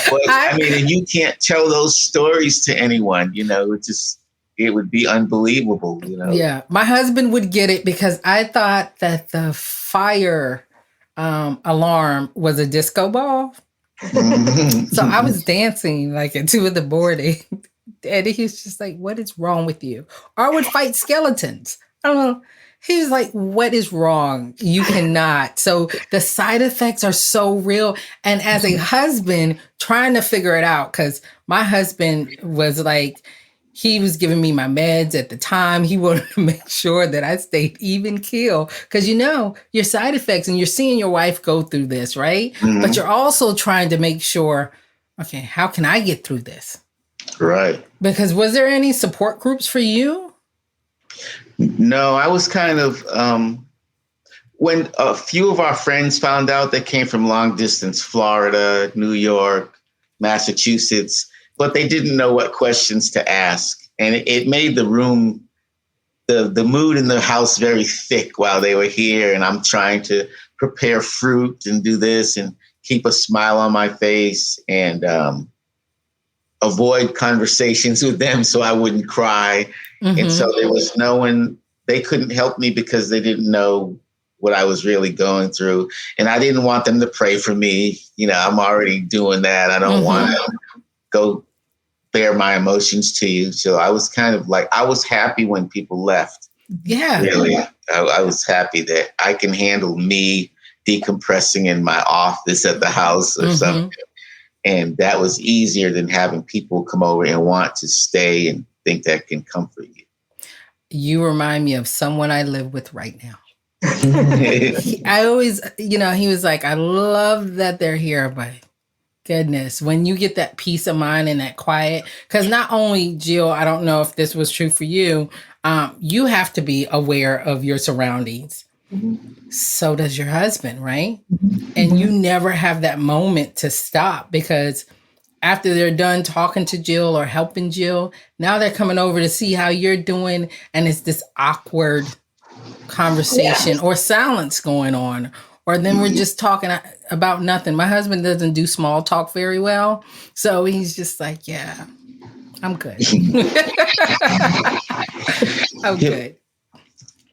But and you can't tell those stories to anyone, it would be unbelievable, Yeah. My husband would get it because I thought that the fire alarm was a disco ball. So I was dancing like at 2 in the morning, and he was just like, what is wrong with you? Or I would fight skeletons. I don't know. He was like, what is wrong? You cannot. So the side effects are so real. And as a husband, trying to figure it out, because my husband was like, he was giving me my meds at the time. He wanted to make sure that I stayed even keel. Because, your side effects, and you're seeing your wife go through this, right? But you're also trying to make sure, okay, how can I get through this? Right. Because was there any support groups for you? No, I was kind of, when a few of our friends found out, that came from long distance, Florida, New York, Massachusetts, but they didn't know what questions to ask. And it made the room, the mood in the house very thick while they were here. And I'm trying to prepare fruit and do this and keep a smile on my face and avoid conversations with them so I wouldn't cry. And so there was no one, they couldn't help me because they didn't know what I was really going through. And I didn't want them to pray for me. I'm already doing that. I don't want to go bear my emotions to you. So I was kind of like, I was happy when people left. Yeah. Really. I was happy that I can handle me decompressing in my office at the house or something. And that was easier than having people come over and want to stay and think that can comfort you. You remind me of someone I live with right now. I always, he was like, I love that they're here, but goodness. When you get that peace of mind and that quiet, because not only, Jill, I don't know if this was true for you, you have to be aware of your surroundings. Mm-hmm. So does your husband, right? Mm-hmm. And you never have that moment to stop, because after they're done talking to Jill or helping Jill, now they're coming over to see how you're doing. And it's this awkward conversation or silence going on. Or then we're just talking about nothing. My husband doesn't do small talk very well. So he's just like, yeah, I'm good. I'm good.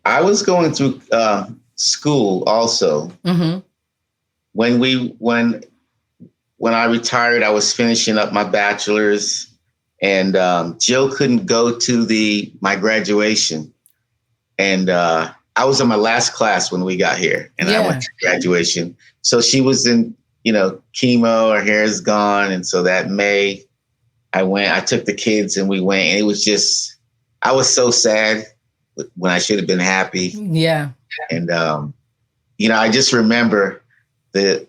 I was going through school also. Mm-hmm. When I retired, I was finishing up my bachelor's, and Jill couldn't go to my graduation. And I was in my last class when we got here, and I went to graduation. So she was in, chemo, her hair is gone. And so that May, I took the kids and we went, and it was just, I was so sad when I should have been happy. Yeah. And, I just remember the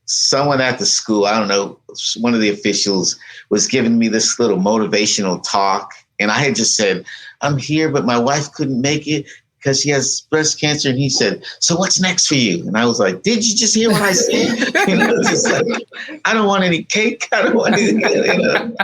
someone at the school, I don't know, one of the officials was giving me this little motivational talk. And I had just said, I'm here, but my wife couldn't make it because she has breast cancer. And he said, so what's next for you? And I was like, did you just hear what I said? Just like, I don't want any cake. I don't want anything.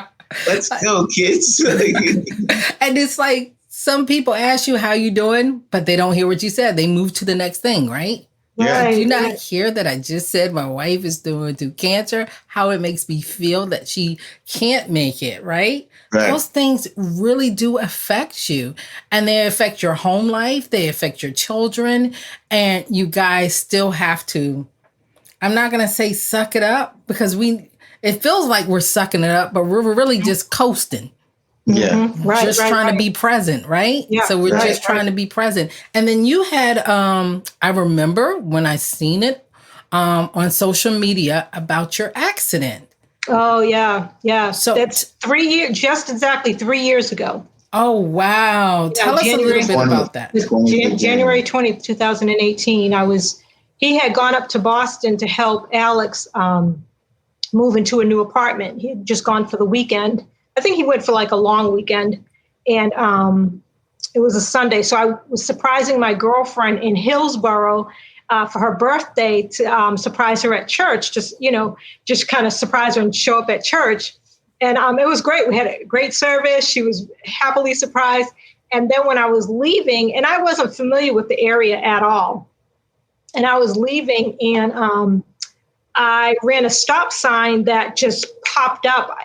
Let's go, kids. And it's like, some people ask you how you doing, but they don't hear what you said. They move to the next thing, right? Yeah. Do you not hear that I just said my wife is going through cancer? How it makes me feel that she can't make it, right? Those things really do affect you. And they affect your home life. They affect your children. And you guys still have to, I'm not going to say suck it up, because it feels like we're sucking it up, but we're really just coasting. Yeah. Mm-hmm. Right. Just trying to be present, right? Yeah. So we're just trying to be present. And then you had, I remember when I seen it on social media about your accident. Oh, yeah. Yeah. So that's 3 years, just exactly 3 years ago. Oh, wow. Tell us a little bit about that. January 20th, 2018. He had gone up to Boston to help Alex move into a new apartment. He had just gone for the weekend. I think he went for like a long weekend, and it was a Sunday. So I was surprising my girlfriend in Hillsborough for her birthday to surprise her at church, just kind of surprise her and show up at church. And it was great. We had a great service. She was happily surprised. And then when I was leaving, and I wasn't familiar with the area at all, and I was leaving, and I ran a stop sign that just popped up,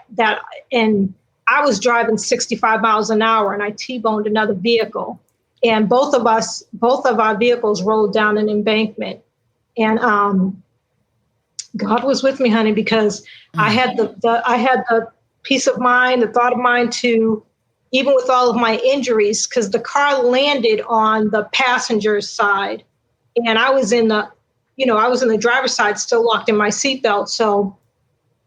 and I was driving 65 miles an hour, and I T-boned another vehicle, and both of our vehicles rolled down an embankment. And God was with me, honey, because I had the peace of mind, the thought of mind to, even with all of my injuries, because the car landed on the passenger's side, and I was in the driver's side, still locked in my seatbelt. So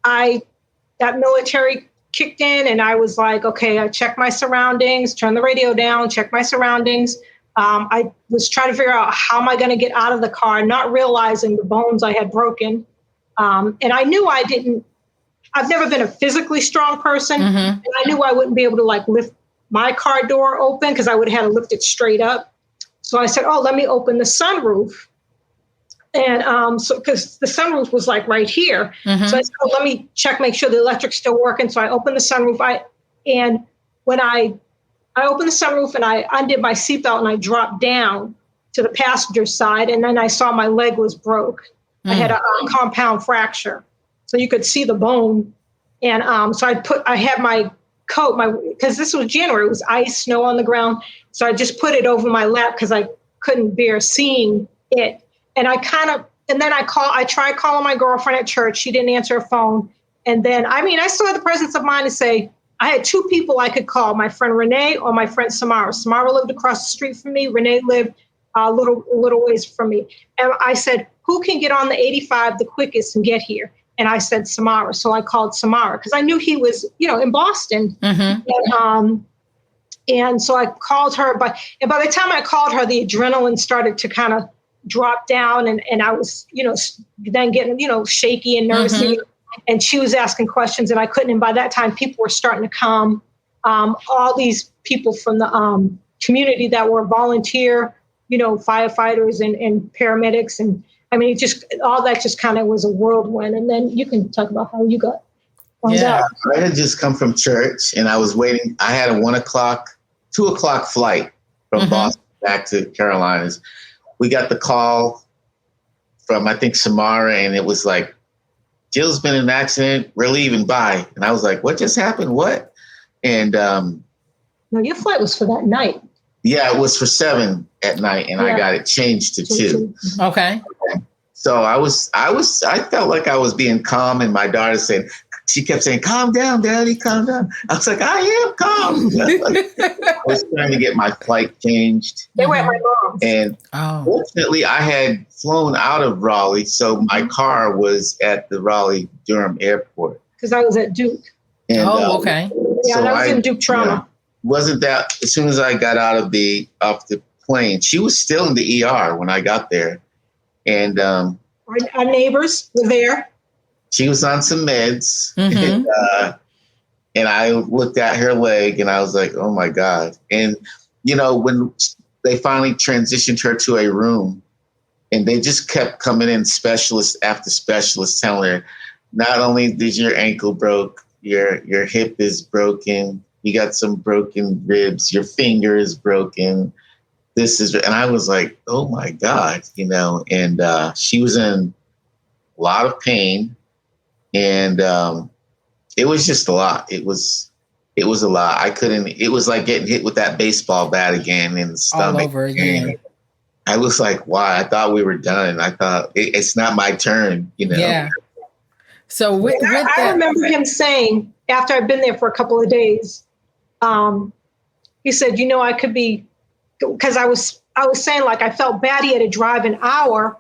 that military kicked in, and I was like, okay, I checked my surroundings, turn the radio down, check my surroundings. I was trying to figure out, how am I going to get out of the car, not realizing the bones I had broken. And I knew I've never been a physically strong person. Mm-hmm. And I knew I wouldn't be able to lift my car door open, because I would have had to lift it straight up. So I said, let me open the sunroof. And so, because the sunroof was right here. Mm-hmm. So I said, let me check, make sure the electric's still working. So I opened the sunroof. And when I opened the sunroof and I undid my seatbelt and I dropped down to the passenger side, and then I saw my leg was broke. I had a compound fracture, so you could see the bone. And so I had my coat, because this was January, it was ice, snow on the ground. So I just put it over my lap because I couldn't bear seeing it. And then I tried calling my girlfriend at church. She didn't answer her phone. And then, I still had the presence of mind to say, I had two people I could call, my friend Renee or my friend Samara. Samara lived across the street from me. Renee lived a little ways from me. And I said, who can get on the 85 the quickest and get here? And I said, Samara. So I called Samara because I knew he was, in Boston. Mm-hmm. And so I called her. But by the time I called her, the adrenaline started to kind of drop down. And I was, then getting, shaky and nervous. Mm-hmm. and she was asking questions and I couldn't. And by that time, people were starting to come. All these people from the community that were volunteer, firefighters and paramedics. And I mean, all that just kind of was a whirlwind. And then you can talk about how you got found out. I had just come from church and I was waiting. I had a 2 o'clock flight from Boston back to Carolinas. We got the call from, I think, Samara, and it was like, Jill's been in an accident. We're leaving. Bye. And I was like, what just happened? What? And no, your flight was for that night. Yeah, it was for 7 at night, and I got it changed to 2. Okay. So I felt like I was being calm, and my daughter she kept saying, calm down, Daddy, calm down. I was like, I am calm. I was trying to get my flight changed. They were at my mom's. And fortunately, I had flown out of Raleigh, so my car was at the Raleigh-Durham airport. Because I was at Duke. And, okay. Yeah, so I was in Duke trauma. Wasn't that, as soon as I got off the plane, she was still in the ER when I got there. And our neighbors were there. She was on some meds. And I looked at her leg and I was like, oh my God. And, when they finally transitioned her to a room and they just kept coming in specialist after specialist telling her, not only did your ankle broke, your hip is broken, you got some broken ribs, your finger is broken. And I was like, oh my God, and she was in a lot of pain. And it was just a lot. It was a lot. It was like getting hit with that baseball bat again in the stomach. All over again. And I was like, why? I thought we were done. I thought it's not my turn, Yeah. So I remember him saying, after I'd been there for a couple of days, he said, I could be, because I was saying, like, I felt bad. He had to drive an hour.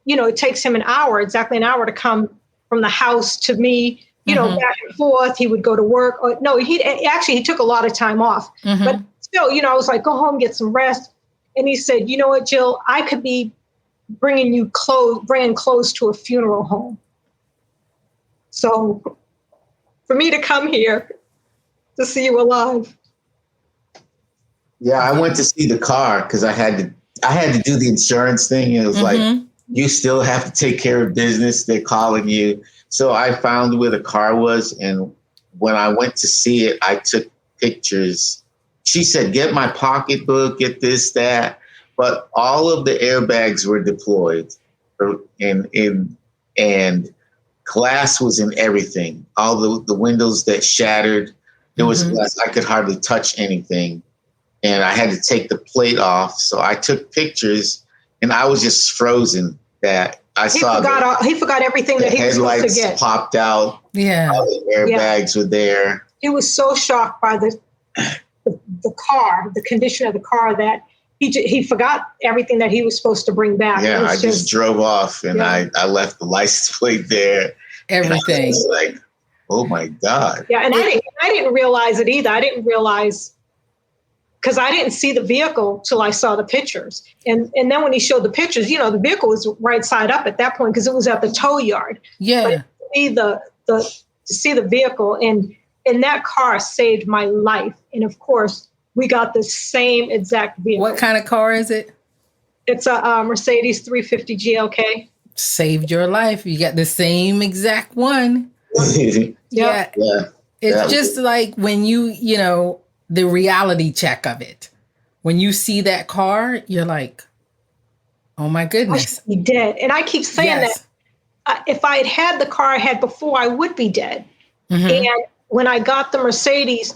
It takes him exactly an hour to come from the house to me, back and forth. He would go to work. He took a lot of time off. But still, I was like, go home, get some rest. And he said, you know what, Jill, I could be bringing clothes to a funeral home. So for me to come here to see you alive. Yeah, I went to see the car because I had to do the insurance thing. And it was like, you still have to take care of business. They're calling you. So I found where the car was. And when I went to see it, I took pictures. She said, get my pocketbook, get this, that. But all of the airbags were deployed and glass was in everything. All the windows that shattered, there was glass. I could hardly touch anything. And I had to take the plate off. So I took pictures and I was just frozen that he forgot everything that he was supposed to get. Headlights popped out. Yeah. All the airbags were there. He was so shocked by the car, the condition of the car, that he forgot everything that he was supposed to bring back. Yeah, I just drove off and I left the license plate there. Everything. I was like, oh my God. Yeah, and I didn't realize it either. I didn't realize, because I didn't see the vehicle till I saw the pictures. And then when he showed the pictures, the vehicle was right side up at that point because it was at the tow yard. Yeah. But to see the vehicle, and that car saved my life. And of course, we got the same exact vehicle. What kind of car is it? It's a Mercedes 350 GLK. Saved your life. You got the same exact one. Yeah. It's just like when the reality check of it. When you see that car, you're like, oh my goodness. I should be dead. And I keep saying that if I had the car I had before, I would be dead. And when I got the Mercedes,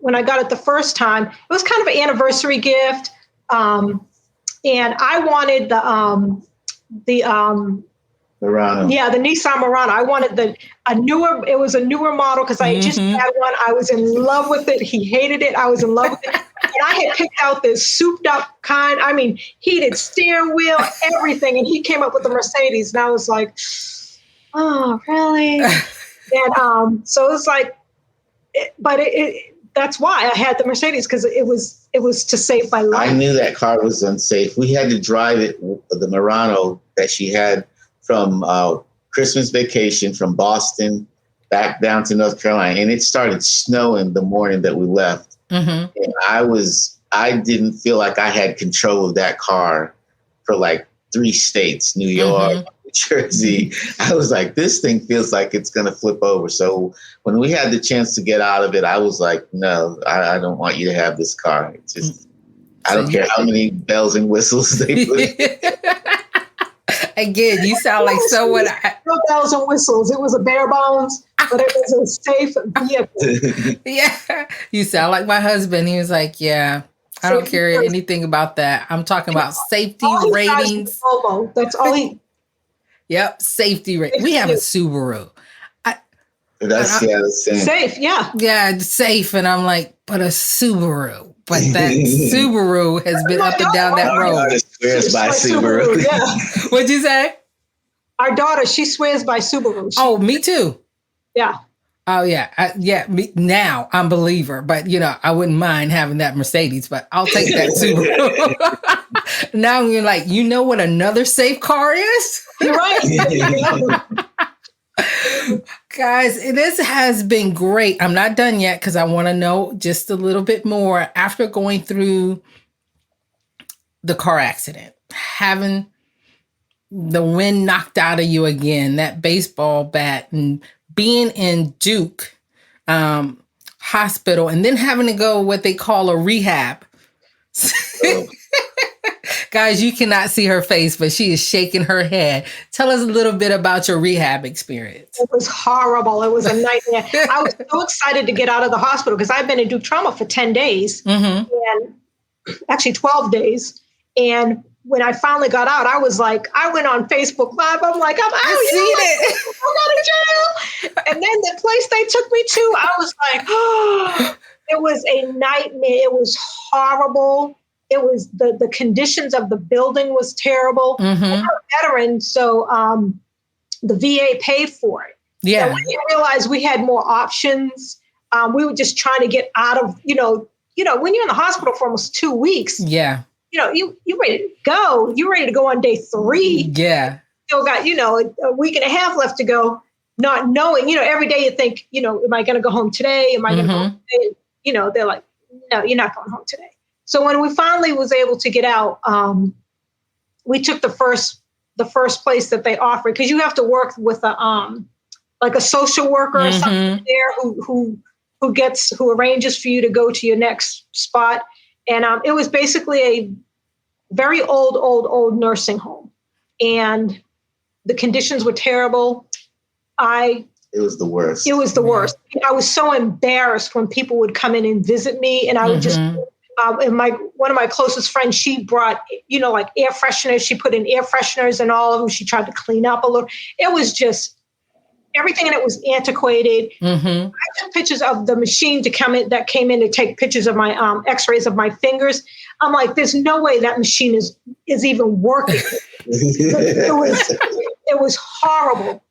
when I got it the first time, it was kind of an anniversary gift. And I wanted the Murano. Yeah, the Nissan Murano. I wanted it was a newer model because I just had one. I was in love with it. He hated it. I was in love with it. And I had picked out this souped up kind, heated steering wheel, everything. And he came up with the Mercedes. And I was like, oh, really? And so it was like, that's why I had the Mercedes, because it was to save my life. I knew that car was unsafe. We had to drive it, the Murano that she had from Christmas vacation from Boston back down to North Carolina, and it started snowing the morning that we left. Mm-hmm. And I didn't feel like I had control of that car for like 3 states, New York, New Jersey. I was like, this thing feels like it's going to flip over. So when we had the chance to get out of it, I was like, no, I don't want you to have this car. It's just, I don't care how many bells and whistles they put. Again, you sound like someone. No bells and whistles. It was a bare bones, but it was a safe vehicle. Yeah, you sound like my husband. He was like, yeah, I don't care anything about that. I'm talking about safety ratings. That's all he. Yep, safety rating. We have a Subaru. That's the same. Safe, yeah. Yeah, it's safe. And I'm like, but a Subaru. But that Subaru has been up and down that road. My daughter swears by Subaru. Yeah. What'd you say? Our daughter, she swears by Subaru. Oh, me too. Yeah. Oh, yeah. Now I'm a believer. But, I wouldn't mind having that Mercedes, but I'll take that Subaru. Now you're like, you know what another safe car is? You're right. Guys, this has been great. I'm not done yet because I want to know just a little bit more. After going through the car accident, having the wind knocked out of you again, that baseball bat, and being in Duke hospital, and then having to go what they call a rehab. Guys, you cannot see her face, but she is shaking her head. Tell us a little bit about your rehab experience. It was horrible. It was a nightmare. I was so excited to get out of the hospital because I've been in Duke trauma for 10 days, and actually 12 days. And when I finally got out, I was like, I went on Facebook Live. I'm like, I'm out. I go to jail. And then the place they took me to, I was like, oh, it was a nightmare. It was horrible. It was the conditions of the building was terrible. I'm a veteran, so the VA paid for it. Yeah. So we didn't realize we had more options. We were just trying to get out of, when you're in the hospital for almost 2 weeks. Yeah. You ready to go. You're ready to go on day 3. Yeah. Still got, a week and a half left to go, not knowing, every day you think, am I going to go home today? Am I going to go home today? They're like, no, you're not going home today. So when we finally was able to get out, we took the first place that they offered, because you have to work with a social worker or something there who arranges for you to go to your next spot. And it was basically a very old nursing home, and the conditions were terrible. It was the worst. It was the worst. I was so embarrassed when people would come in and visit me, and I would just. And one of my closest friends, she brought, like air fresheners. She put in air fresheners and all of them. She tried to clean up a little. It was just everything in it was antiquated. I took pictures of the machine that came in to take pictures of my X-rays of my fingers. I'm like, there's no way that machine is even working. It was horrible.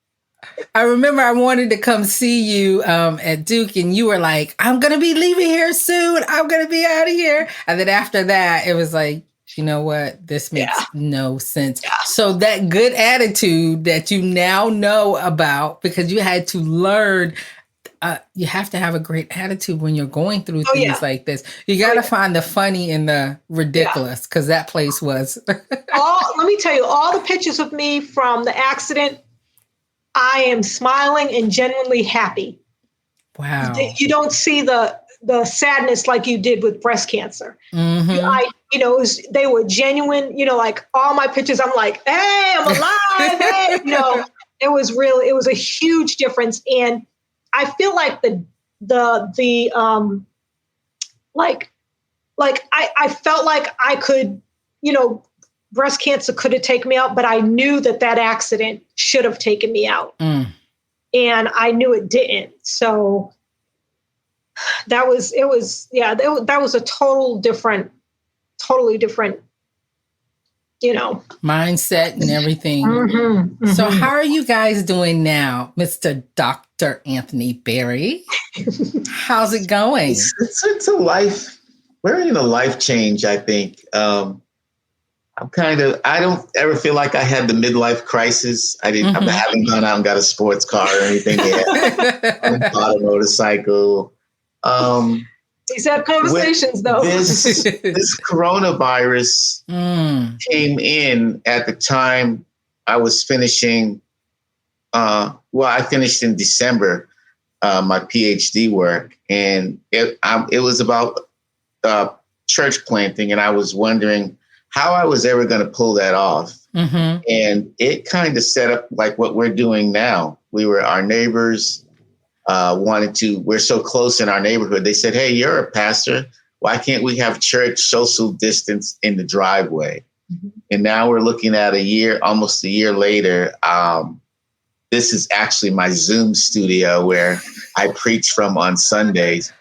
I remember I wanted to come see you at Duke, and you were like, I'm going to be leaving here soon. I'm going to be out of here. And then after that, it was like, you know what? This makes no sense. Yeah. So that good attitude that you now know about, because you had to learn, you have to have a great attitude when you're going through things like this. You got to find the funny and the ridiculous, because that place was. Let me tell you, all the pictures of me from the accident, I am smiling and genuinely happy. Wow. You don't see the sadness like you did with breast cancer. They were genuine, like all my pictures, I'm like, hey, I'm alive. Hey, it was a huge difference. And I feel like I felt like I could, breast cancer could have taken me out, but I knew that accident should have taken me out. And I knew it didn't. So that was a totally different, mindset and everything. So how are you guys doing now, Mr. Dr. Anthony Berry? How's it going? It's a life. We're in a life change, I think. I don't ever feel like I had the midlife crisis. I haven't gone out and got a sports car or anything yet. I haven't bought a motorcycle. These have conversations, though. This coronavirus came in at the time I was finishing. I finished in December my PhD work, and it was about church planting, and I was wondering how I was ever going to pull that off. Mm-hmm. And it kind of set up like what we're doing now. Our neighbors we're so close in our neighborhood. They said, hey, you're a pastor. Why can't we have church social distance in the driveway? Mm-hmm. And now we're looking at almost a year later. This is actually my Zoom studio where I preach from on Sundays.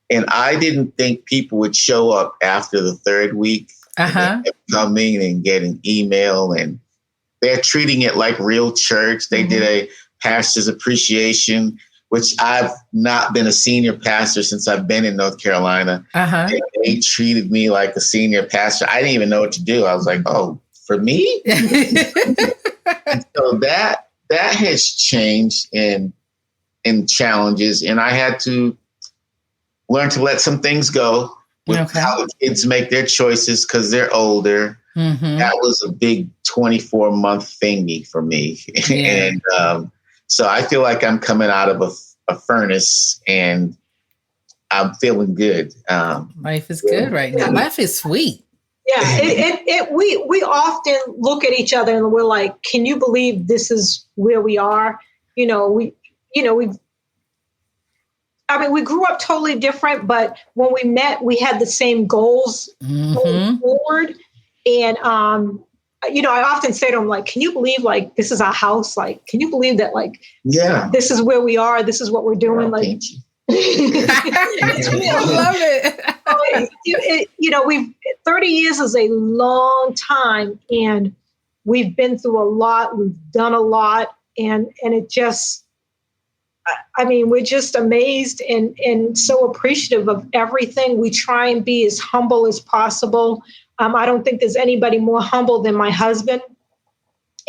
And I didn't think people would show up after the third week. Uh-huh. Coming and getting email, and they're treating it like real church. They did a pastor's appreciation, which I've not been a senior pastor since I've been in North Carolina. Uh-huh. They treated me like a senior pastor. I didn't even know what to do. I was like, oh, for me? And so that has changed in challenges, and I had to learn to let some things go. With college kids make their choices because they're older. Mm-hmm. That was a big 24-month thingy for me. Yeah. And so I feel like I'm coming out of a furnace, and I'm feeling good. Life is good right now. Life is sweet. Yeah, we often look at each other and we're like, can you believe this is where we are? We grew up totally different, but when we met, we had the same goals going forward. And, I often say to them, like, can you believe, like, this is our house? Like, can you believe that, like, this is where we are? This is what we're doing. Like, I love it. 30 years is a long time, and we've been through a lot. We've done a lot, and it just, we're just amazed and so appreciative of everything. We try and be as humble as possible. I don't think there's anybody more humble than my husband.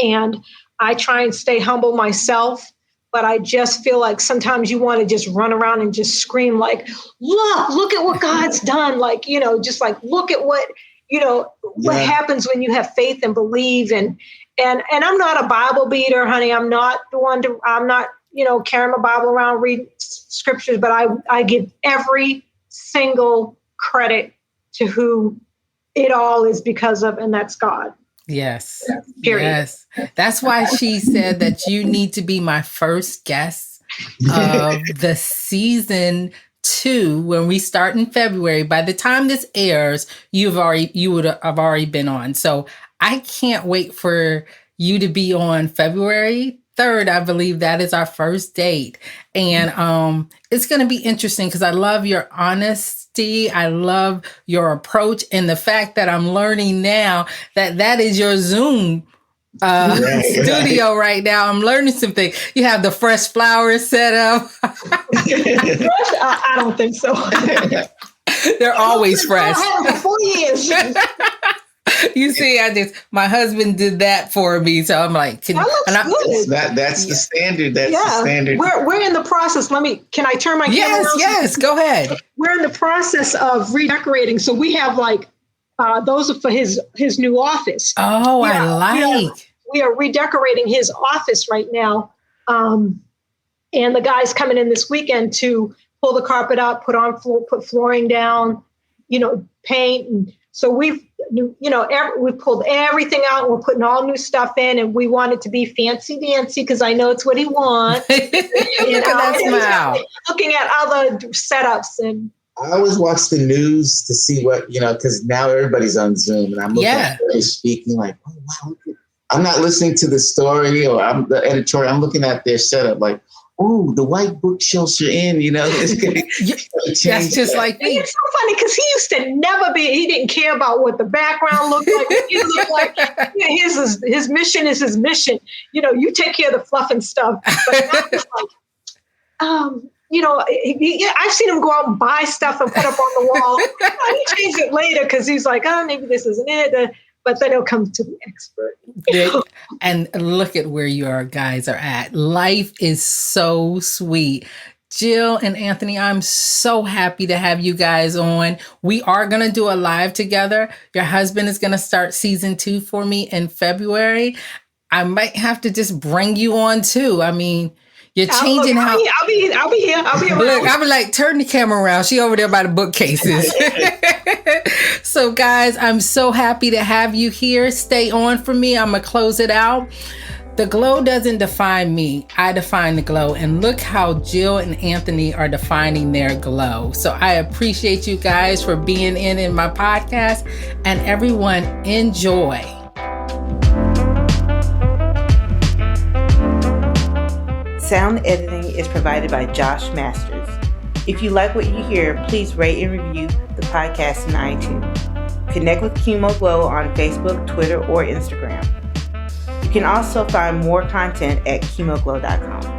And I try and stay humble myself, but I just feel like sometimes you want to just run around and just scream like, look at what God's done. Like, just like, look at what happens when you have faith and believe. And I'm not a Bible beater, honey. I'm not carrying my Bible around, read scriptures, but I give every single credit to who it all is because of, and that's God. Yes. Period. Yes. That's why she said that you need to be my first guest of the season 2 when we start in February. By the time this airs, you would have already been on. So I can't wait for you to be on February 3rd. I believe that is our first date. And it's going to be interesting because I love your honesty. I love your approach, and the fact that I'm learning now that is your Zoom studio right now. I'm learning something. You have the fresh flowers set up. I don't think so. They're always fresh. I had them for 4 years. You see, my husband did that for me, so I'm like, good. That's the standard. That's the standard. We're in the process. Can I turn my camera on? Yes, go ahead. We're in the process of redecorating, so we have those are for his new office. Oh, we are redecorating his office right now, and the guy's coming in this weekend to pull the carpet up, put flooring down, paint, and so we've pulled everything out, and we're putting all new stuff in, and we want it to be fancy dancy because I know it's what he wants. Look at that smile. Looking at other setups, and I always watch the news to see what because now everybody's on Zoom, and I'm looking at them speaking like, oh wow, I'm not listening to the story or I'm the editorial. I'm looking at their setup like, oh, the white bookshelves are in, it's going to change. That's just like me. It's so funny because he used to he didn't care about what the background looked like. He looked like his mission is his mission. You take care of the fluff and stuff. But now it's like, I've seen him go out and buy stuff and put up on the wall. He changed it later because he's like, oh, maybe this isn't it. but then it'll come to the expert. And look at where you guys are at. Life is so sweet. Jill and Anthony, I'm so happy to have you guys on. We are going to do a live together. Your husband is going to start season 2 for me in February. I might have to just bring you on too. I mean, you're changing how... I'll be here. Look, I'll be like, turn the camera around. She over there by the bookcases. So guys, I'm so happy to have you here. Stay on for me. I'm going to close it out. The glow doesn't define me. I define the glow. And look how Jill and Anthony are defining their glow. So I appreciate you guys for being in my podcast. And everyone, enjoy. Sound editing is provided by Josh Masters. If you like what you hear, please rate and review the podcast in iTunes. Connect with Chemo Glow on Facebook, Twitter, or Instagram. You can also find more content at chemoglow.com.